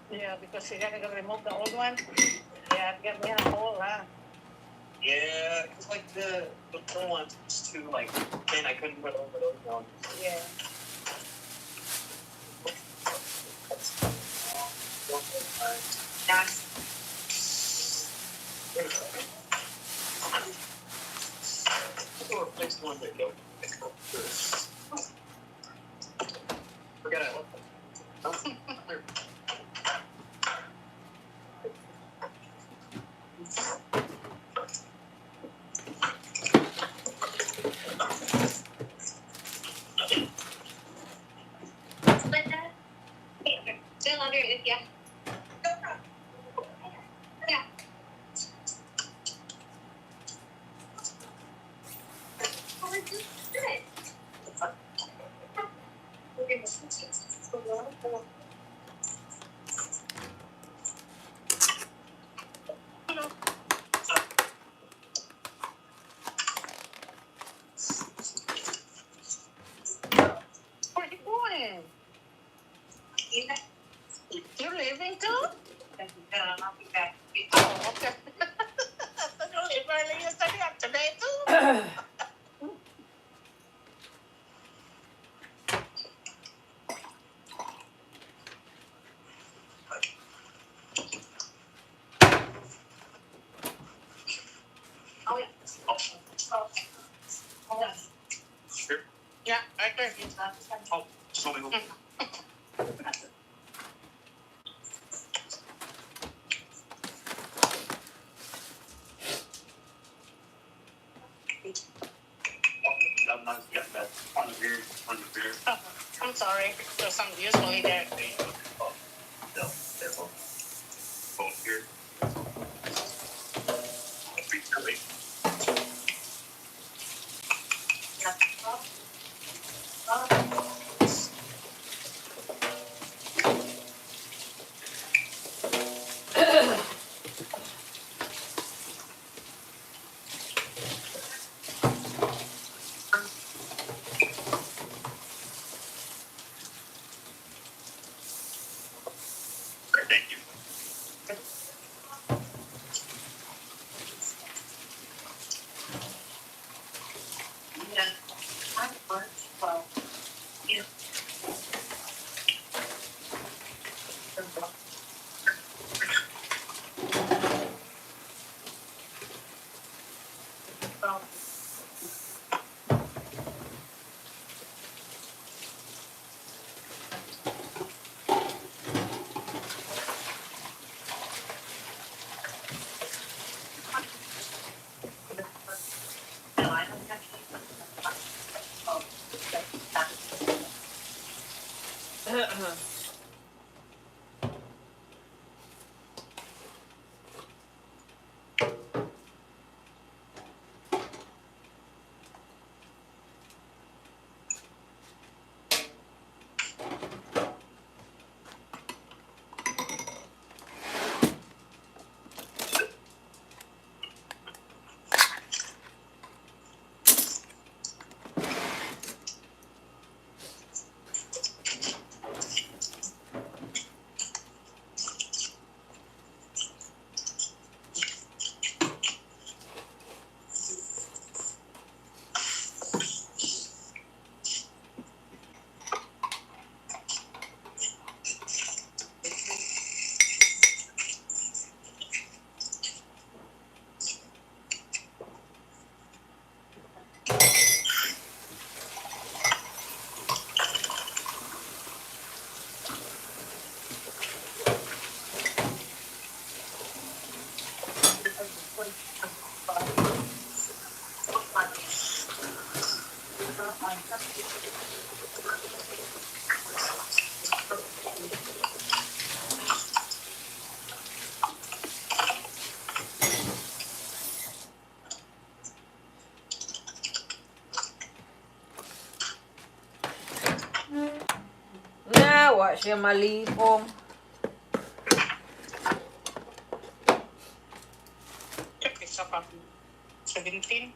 Yeah, because you gotta go remove the old one. Yeah, get me a hole, huh? Yeah, because like the full one was too like thin. I couldn't put over those ones. Yeah. Or replace the one that go. Forget I left them. Still under it, yeah. Yeah. Where are you going? You're leaving too? I'll be back. Oh, okay. You leave early yesterday and today too? Oh, yeah. Sure. Yeah, right there. Oh, so we go. I'm not getting that on the beer. Oh, I'm sorry. There's some usually there. Oh, no, that's all. Both here. Really? Thank you. Yeah. Well, yeah. Well, siya malipong. Check isa pa. 17.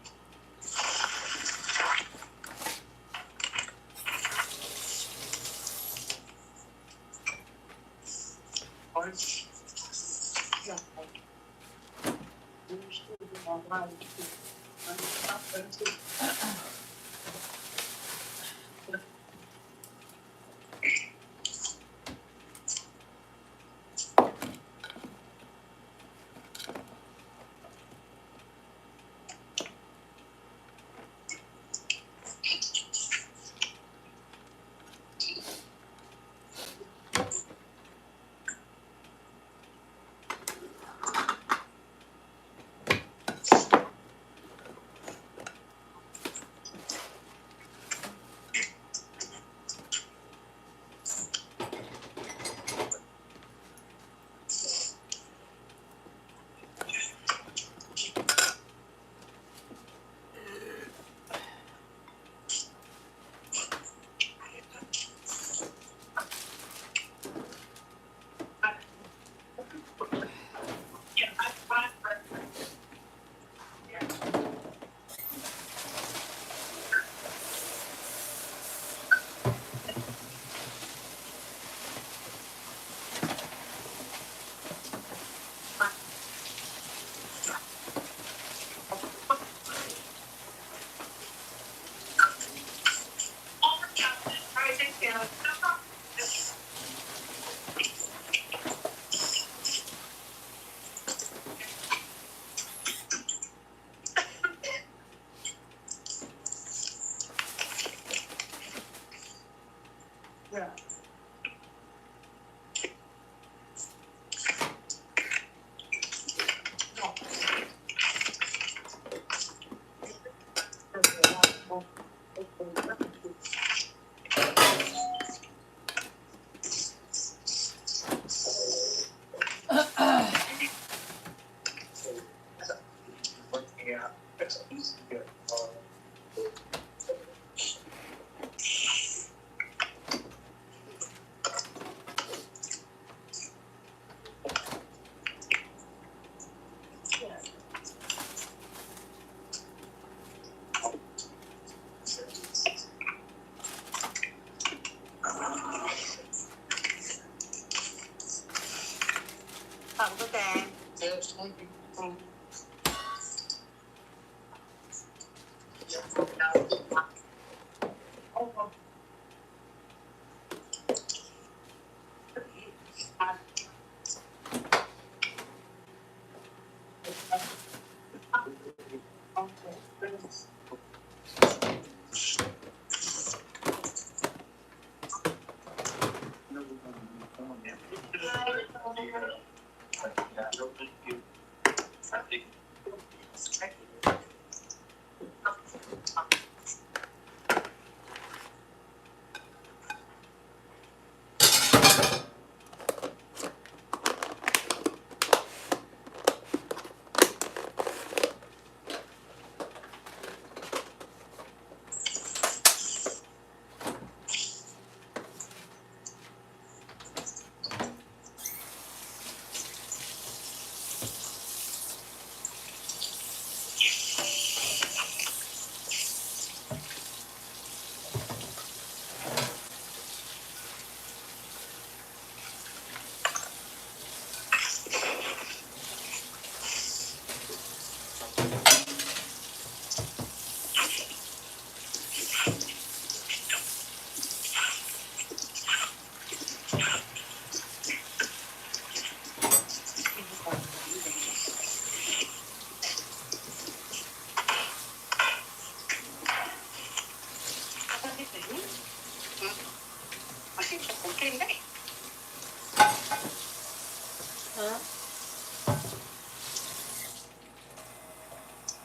Ha?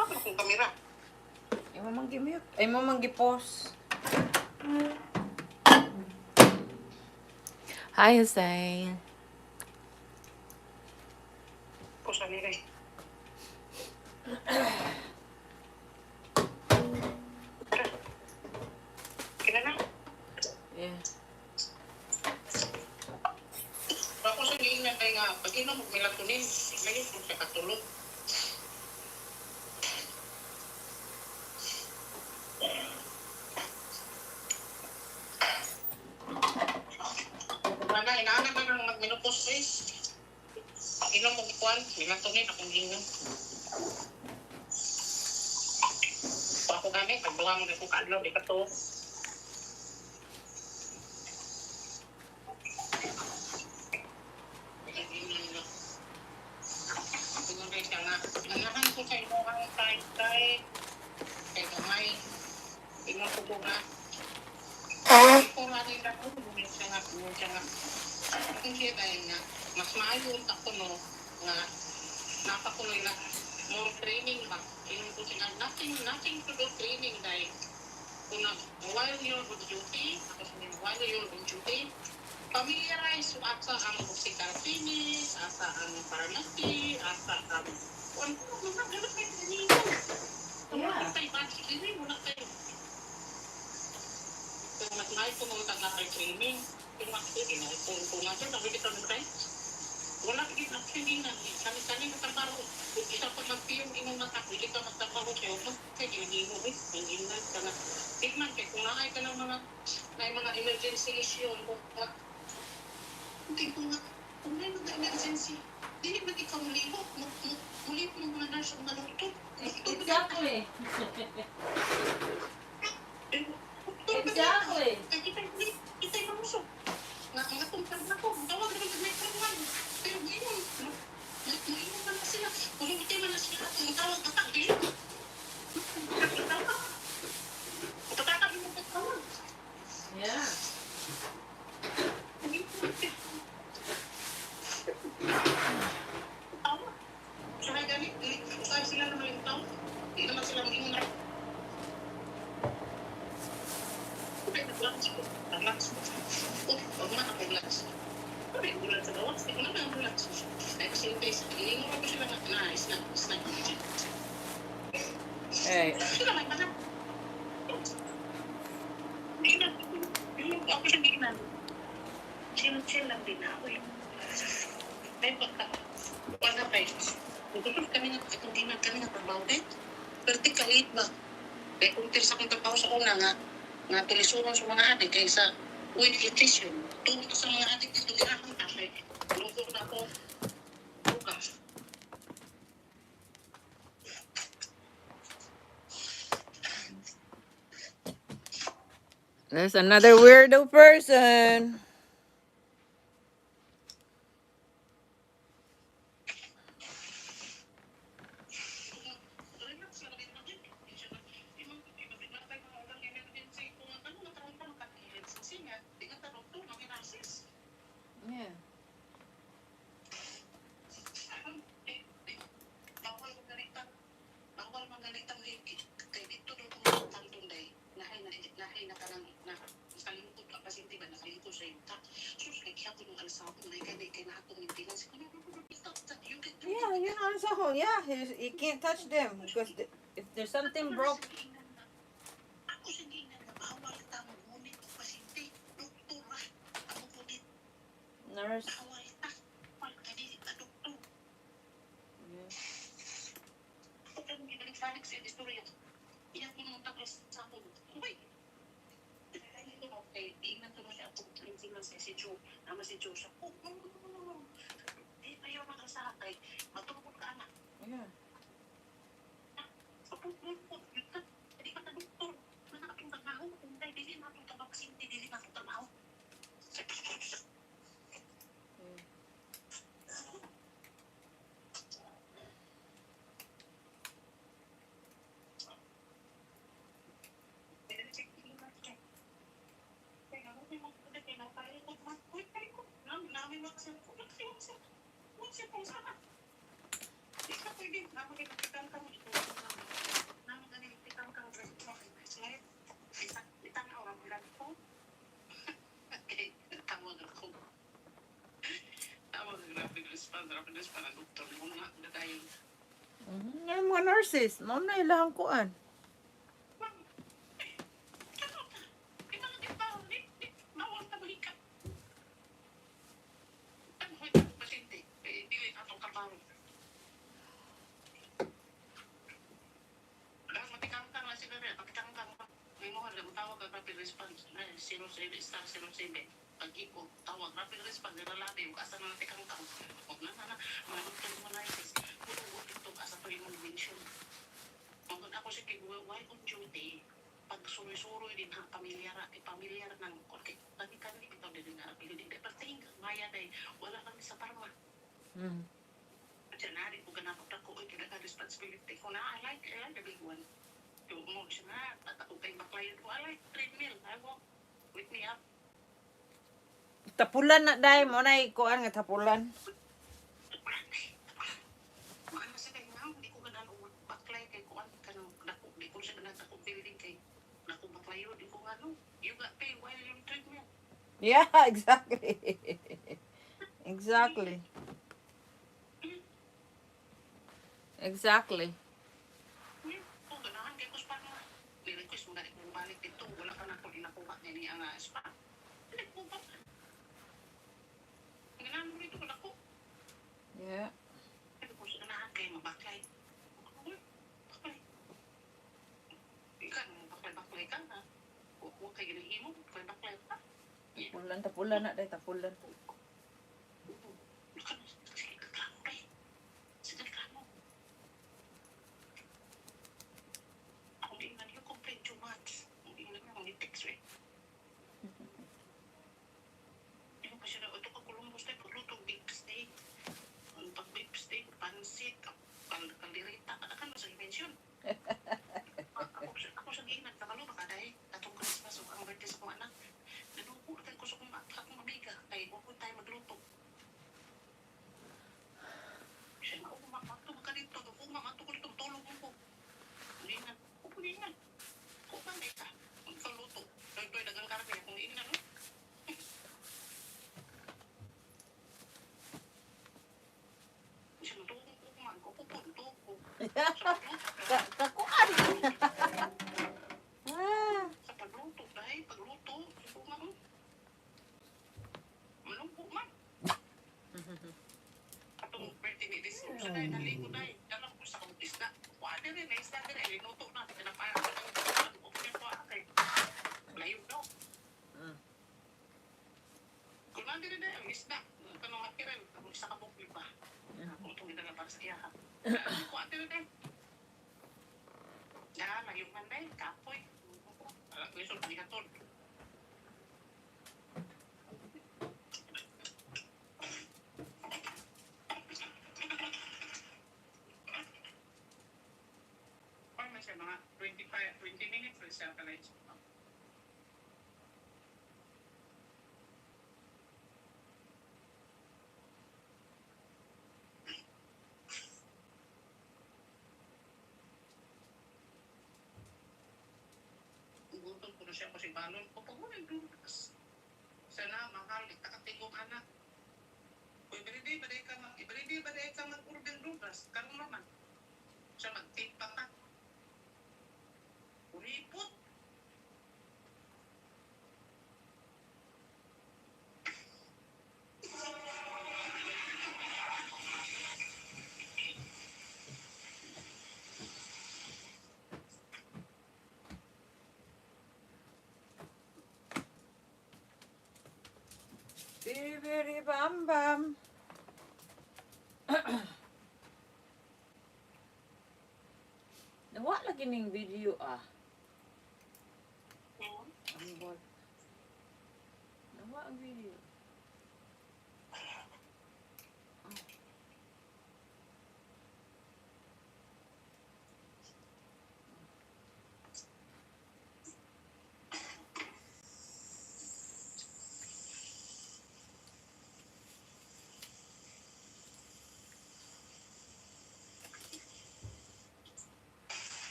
Apa kung kamera? Ay mo manggimute. Ay mo manggipos. Hi, Hussein. Ko sa nila eh. Kina na? Yeah. kailangan na lang mag-menopause guys. Inom mo kuwan, melatonin akong gingon. Ako kami, pagbuha mo na ko kaadlaw, di ka to. Siguro siya nga, pinanahan ko sa imuhang tay-tay, kay gamay, tingnan ko na. Ito nga rin ako, bumili siya nga. Kung siya dahil nga, mas maayon ako no, nga napakuloy na more training ba. Tingnan ko siya nga, nothing to do training dahil kung while you're on duty, while you're on duty, familiarize mo asa ang optical clinic, asa ang pharmacy, asa ang kung ano kayo kanino. Wala kayo ba? Hindi mo na kayo. Kung mas may pumunta na kayo training, kung makikita na, kung nga siya, sabi kita ng time, wala kayo actually na, kami na trabaho. Kung isa pa magpiyong imong mata, hindi ka magtrabaho siya, kaya hindi mo, hindi na ka na. Tignan kayo, kung nakay ka ng mga emergency issue, hindi ko nga, kung may mga emergency, hindi ba ikaw mulibok? Mulibok ng mga nurse ang malungtod. Exactly. Exactly. Ita'y mamusok. Nga tumpag na ko, tawag na may trabaho. Pero ngayon, mainom na sila. Kung hindi man na sila, kung tawag na tayo. Tatatabi mo pa tawag. Yeah. Tawag. So may ganit, saan sila naman yung tawag? Hindi naman sila mainom na. Okay, nag-lunch ko. Nag-lunch ko. Huwag man ako lunch. Okay, bulan sa gawas. Hindi ko naman ang lunch. Ay, kasi yung base, iningon ko sila na snack. Hey. Sila may manap. Hindi na. Ako siya hindi na. Chill lang din ako eh. May pagka. Wala kayo. Tutulog kami na itong dinag kami na pag-bawit. Pero di kalit ba? Kaya kung sa akong trabaho sa una nga tulisuran sa mga adik kaysa with nutrition. Tungkol ka sa mga adik dito ginahon ka. Lugo na ako. Bukas. There's another weirdo person. Yeah. Bawal magalitang higit. Kaya dito doon kung tantong day, nahay na karang nakalimutod ka pasinti ba, nakalimutod sa yung tak. Sus, kaya kaya ko nung alasapon na kaya na akong maintenance. Yeah, you know, so yeah, you can't touch them because if there's something broke. Ako sa ginan na bawal tamo ngunit o pasinti. Doktor ah, ako po din. Nurse. Bawal ta. Bawal ka din ka doktor. Yeah. Ako ka nung ibalik-balik sa istorya. Iyan ko nung tapos sa ako. Uy! Okay, ingat ko na siya ako. Tingnan siya si Joe. Nama si Joe siya. Oh, no. Di ayaw makasakay. Matulog ka anak. Yeah. Hindi ka na doktor. Wala ka itong trabaho. Kung dili na itong trabaho kasi hindi dili na itong trabaho. Ngayon mga nurses, mao na ilang kuan. Response, 07 star 07. Pag-iko, tawag, rapid response, nilalabi, yung asa na natin kang tao. Huwag na, manutong mo na isis. Huwag ito, asa to yung mention. Huwag ako siya kay why on duty, pag suroy-suroy din ang pamilyar ng, okay, kani ito din na, hindi pating, maya day, wala kami sa parma. Diyan na rin po ganapot ako, responsibility ko na, I like the big one. Yung mo siya na, tatakot kay baklayan ko, I like treadmill, I walk, wake me up. Tapulan na dai mo na ikuan nga tapulan. Maano sa kay nga, hindi ko ganaan baklay kay kuan kanang dako, di ko siya ganaan dako building kay dako baklayo, di ko nga no. You got pay while you treadmill. Yeah, exactly. Exactly. Exactly. Kung ganahan kay ko spa nga. Ni-request mo na kung balik dito, wala ka na ko inakuha ni ang spa. Hindi ko pa. Ganahan mo dito dako. Yeah. Hindi ko siya ganahan kay mabaklay. Baklay. Ikaw, baklay ka na. Huwag kayo ginahimo, baklay ka. Tapulan na dai tapulan. Ako siya giinag nakalo baka dahil atong Christmas o ang birthday sa kong anak. Nalupo tayo ko sa akong amiga kay huwag po tayo magluto. Siya na, mato ka dito, mato ko dito, tulog mo ko. Giinag, upo giinag. Kung ba na ka, magkaluto. Doy dagang karne, kung giinag, no? Siya na, tulog ko, magkukupo, tulog. Kakuan. Sa pagluto, dahil pagluto, suko nga mo. Malungko man. Atong birthday ni this year, sa dahil naligo dahil. Alam ko sa kong isda. Wala rin, na isda rin. Linuto na. Pinapayang ko lang. Okay po akay. Layo daw. Kung nandi rin dahil, isda. Kanong makiral. Kung isa ka bukli pa. Kung itong ginala para sa iyahan. Kung ati rin dahil. Layo man dahil. Kapoy. Alam ko yung sulong ihatol. Parang may siya mga 20 minutes or siya pala ito. Gutom ko na siya kasi balon ko. Pag mo nagdugas. Sana mahal, itakatingong anak. Kung ibaliday ba dahil ka mag-order dugas? Karoon naman. Siya magtipa ka. Uripot. Bibiri bam bam. Nawa lagi ning video ah. Ambol. Nawa ang video.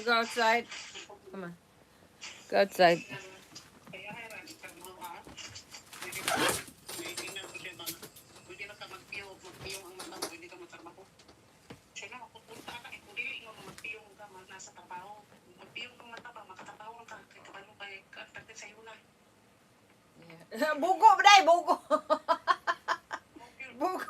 Go outside. Come on. Go outside. Pwede na ka magpiyong ang mata mo, pwede ka magtrabaho. Siya na, mapupunta ka, kung dili mo magpiyong ka, nasa trabaho. Magpiyong kang mata ba, makatatrabaho ka, kay kabalo kay kaktakit sa iyo na. Yeah. Bugo ba dai, bugo. Bugo.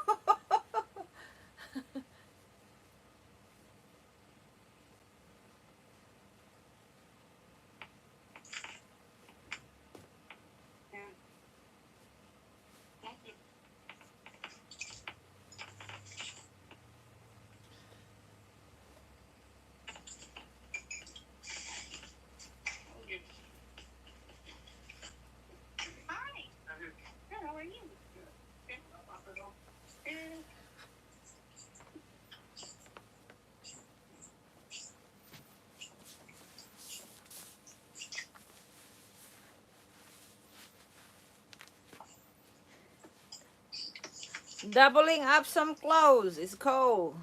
Doubling up some clothes. It's cold.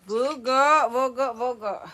Vugo, vugo, vugo.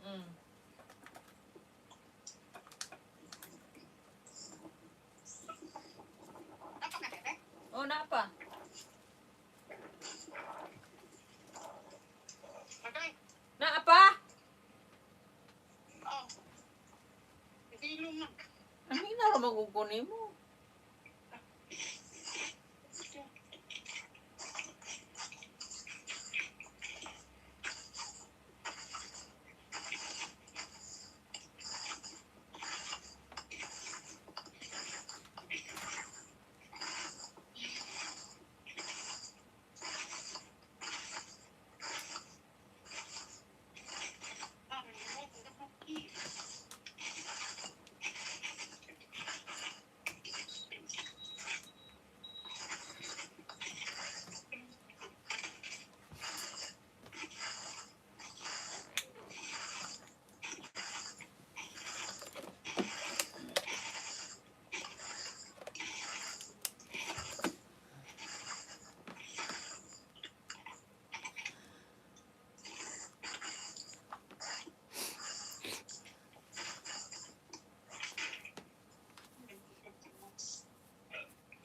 Mm. Oh, napa? Napa? Ang hina ra magukunin mo.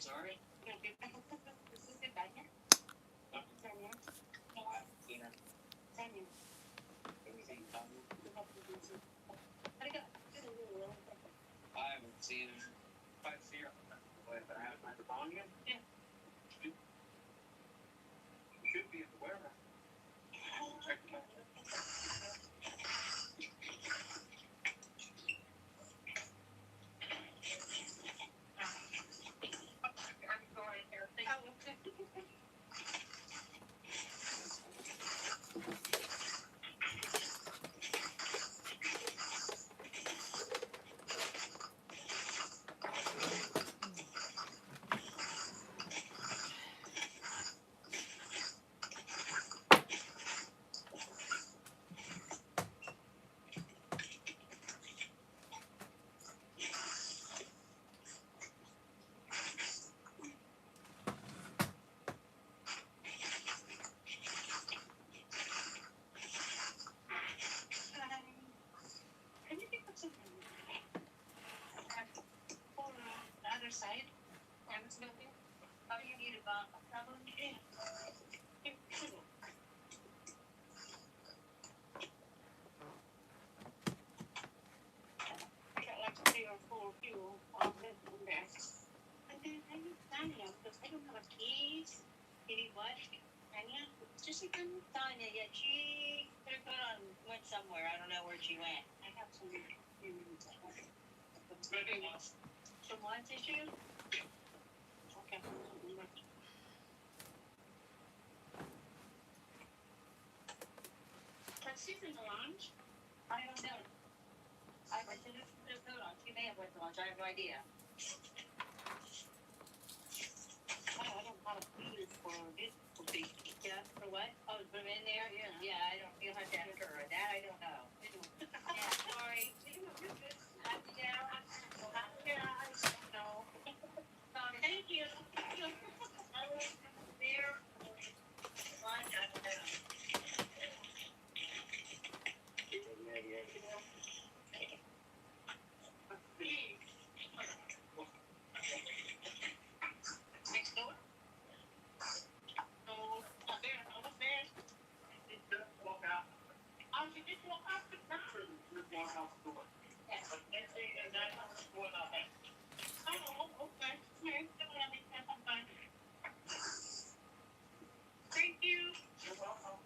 Sorry. Everything done. I haven't seen quite a few. But I haven't had the bond yet. Yeah. Should be at the warehouse. Check it out. side. Canvas building. How do you need about probably? I got like 3 or 4 people on this one there. And then I need Tanya because I don't have a keys. You need what? Tanya? Just like Tanya, yeah, she could have gone went somewhere. I don't know where she went. I have some some lunch issue? Okay. But she's in the lounge. I don't know. I didn't put a coat on. She may have went to lunch. I have no idea. I don't have a key for this. Yeah, for what? Oh, put them in there? Yeah. Yeah, I don't, you'll have to ask her. That I don't know. Yeah, sorry. Yeah, I don't know. Thank you. There. Lunch, I don't know. Next door? No, not there. Almost there. She just walk out. Oh, she just walk out the door. Just walk out the door. Yeah. And that's going out there. Oh, okay. Okay. Thank you. You're welcome.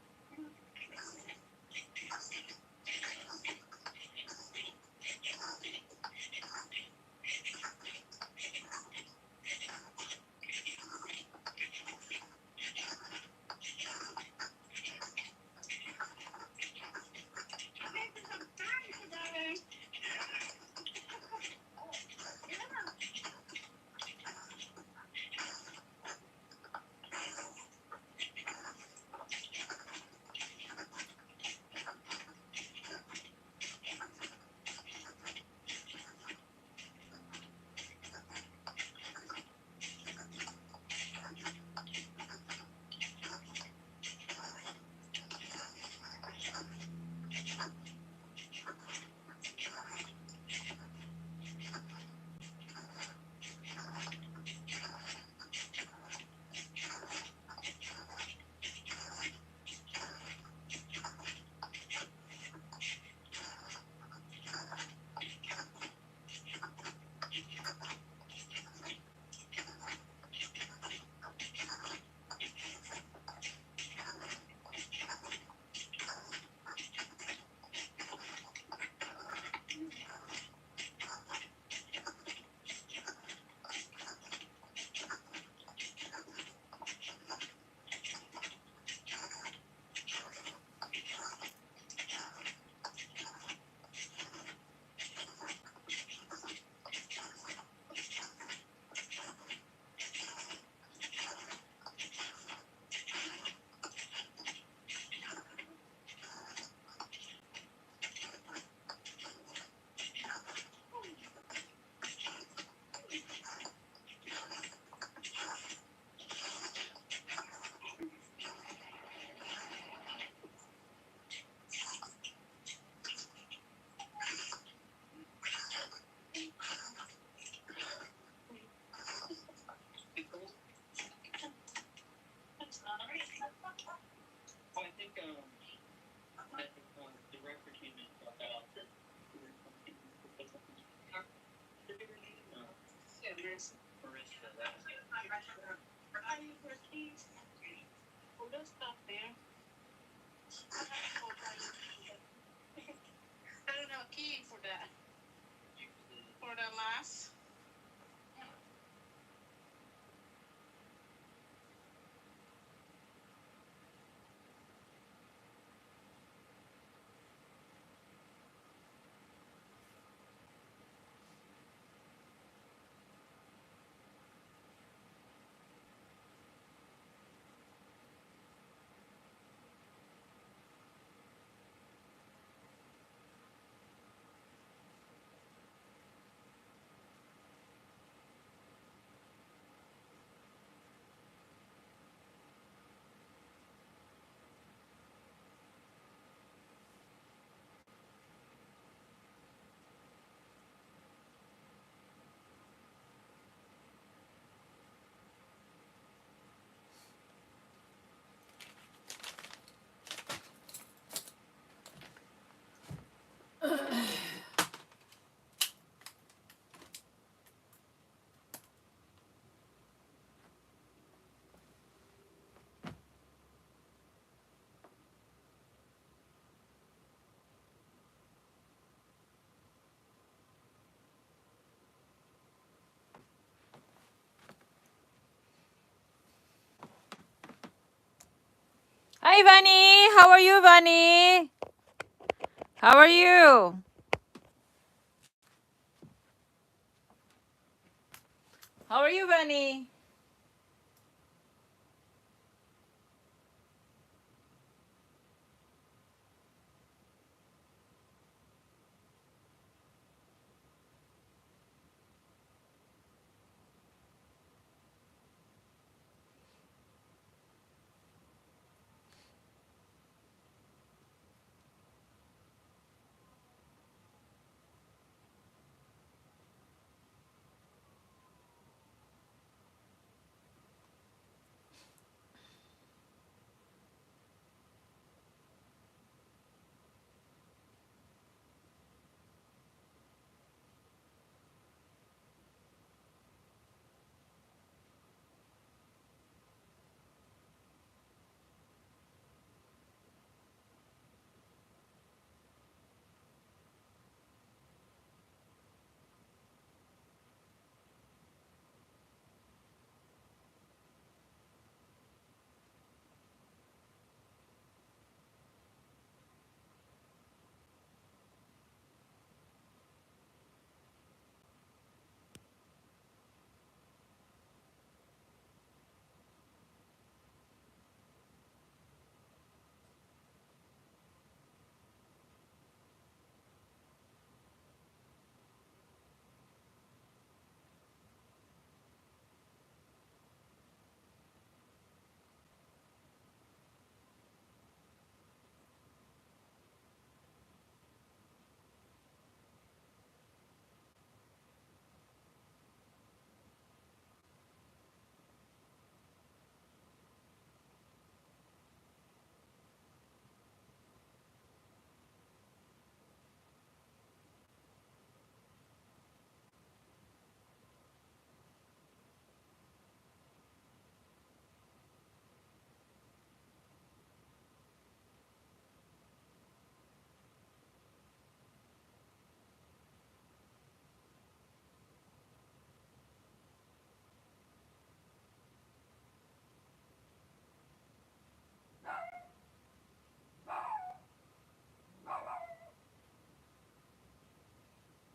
I don't have a key for that. For the last. Hi, Vani. How are you, Vani? How are you? How are you, Vani?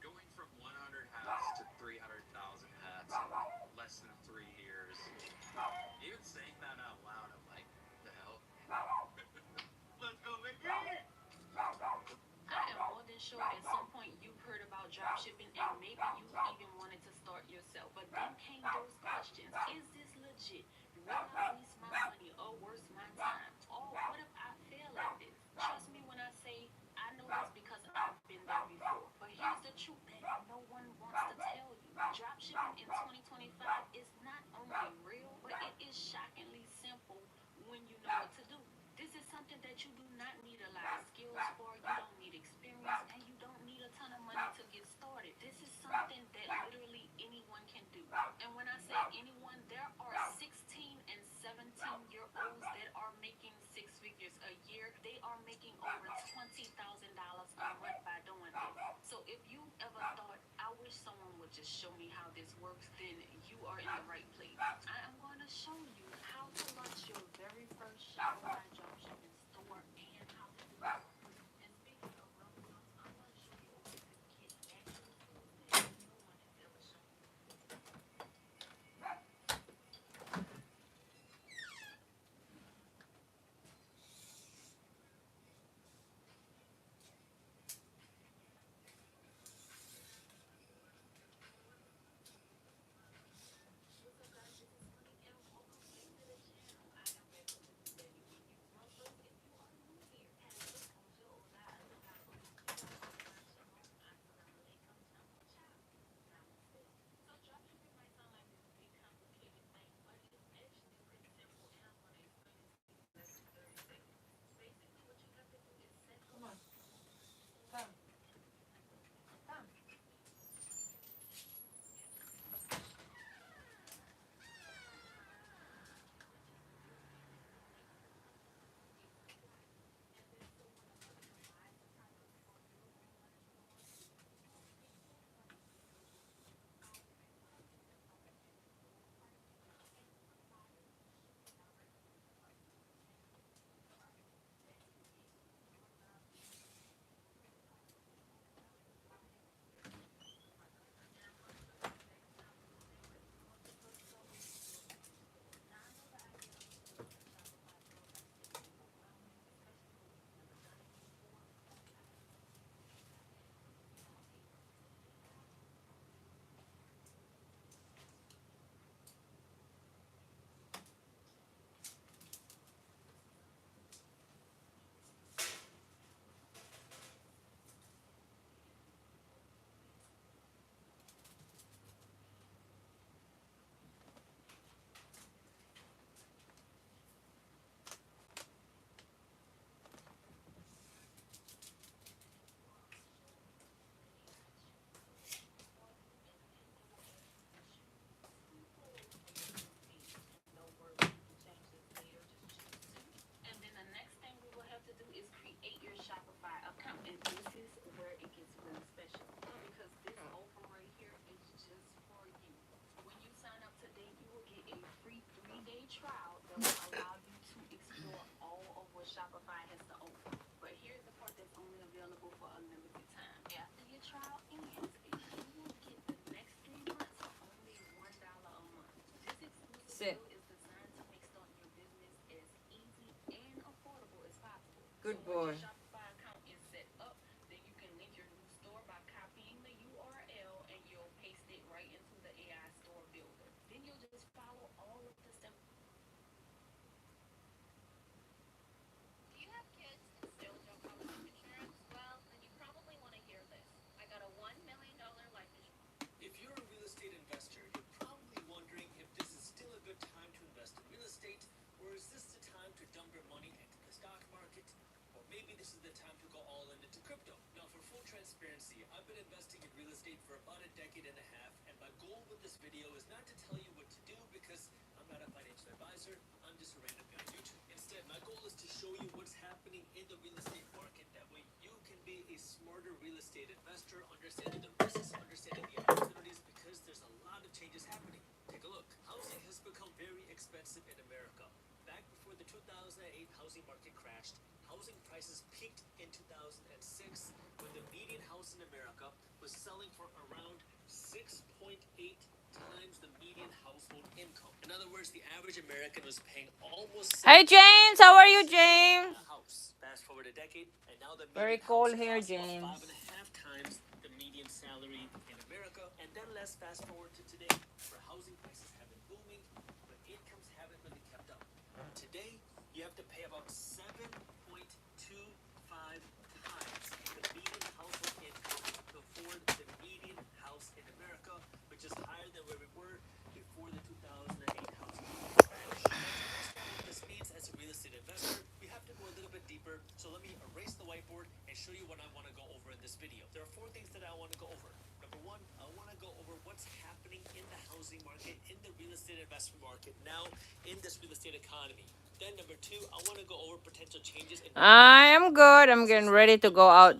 Going from 100 hats to 300,000 hats in less than 3 years. Even saying that out loud, I'm like, the hell? Let's go, baby! I am more than sure at some point you've heard about drop shipping and maybe you even wanted to start yourself. But then came those questions. Is this legit? Will I waste my money or worse my time? Or what if I fail at this? Trust me when I say I know this because I've been there before. But here's the truth that no one wants to tell you. Drop shipping in 2025 is not only real, but it is shockingly simple when you know what to do. This is something that you do not need a lot of skills for, you don't need experience, and you don't need a ton of money to get started. This is something that literally anyone can do. And when I say anyone, there are 16 and 17-year-olds that are making six figures a year. They are making over $20,000 a month by doing this. So if you ever thought, I wish someone would just show me how this works, then you are in the right place. I am going to show you how to launch your very first Shopify dropshipping store and how to do it. And speaking of Roblox, I'm going to show you a way to get actual tools that no one has ever shown you. What's up, guys? This is Honey, and welcome back to the channel. I am back with a new baby. Sit. Good boy. If you're a real estate investor, you're probably wondering if this is still a good time to invest in real estate, or is this the time to dump your money into the stock market, or maybe this is the time to go all in into crypto. Now, for full transparency, I've been investing in real estate for about a decade and a half, and my goal with this video is not to tell you what to do because I'm not a financial advisor, I'm just a random guy on YouTube. Instead, my goal is to show you what's happening in the real estate market. That way you can be a smarter real estate investor, understanding the risks, understanding the opportunities, because there's a lot of changes happening. Take a look. Housing has become very expensive in America. Back before the 2008 housing market crashed, housing prices peaked in 2006 when the median house in America was selling for around 6.8 times the median household income. In other words, the average American was paying almost Hey James, how are you, James? a house. Fast forward a decade, and now the Very median cold house here, costs about James. 5.5 times the median salary in America. And then let's fast forward to today, where housing prices have been booming, but incomes haven't really kept up. Today, you have to pay about 7.25 times the median household income to afford the median house in America, which is higher than where we were before the 2008 housing market crash. Now, to understand what this means as a real estate investor, we have to go a little bit deeper. So let me erase the whiteboard and show you what I want to go over in this video. There are 4 things that I want to go over. Number 1, I want to go over what's happening in the housing market, in the real estate investment market now, in this real estate economy. Then number 2, I want to go over potential changes in I am good. I'm getting ready to go out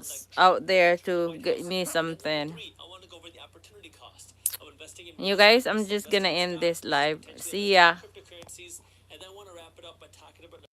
there to get me something. 3, I want to go over the opportunity cost of investing in You real estate guys, I'm versus just gonna investing in end this stocks versus live. potentially See investing in ya. cryptocurrencies. And then I want to wrap it up by talking about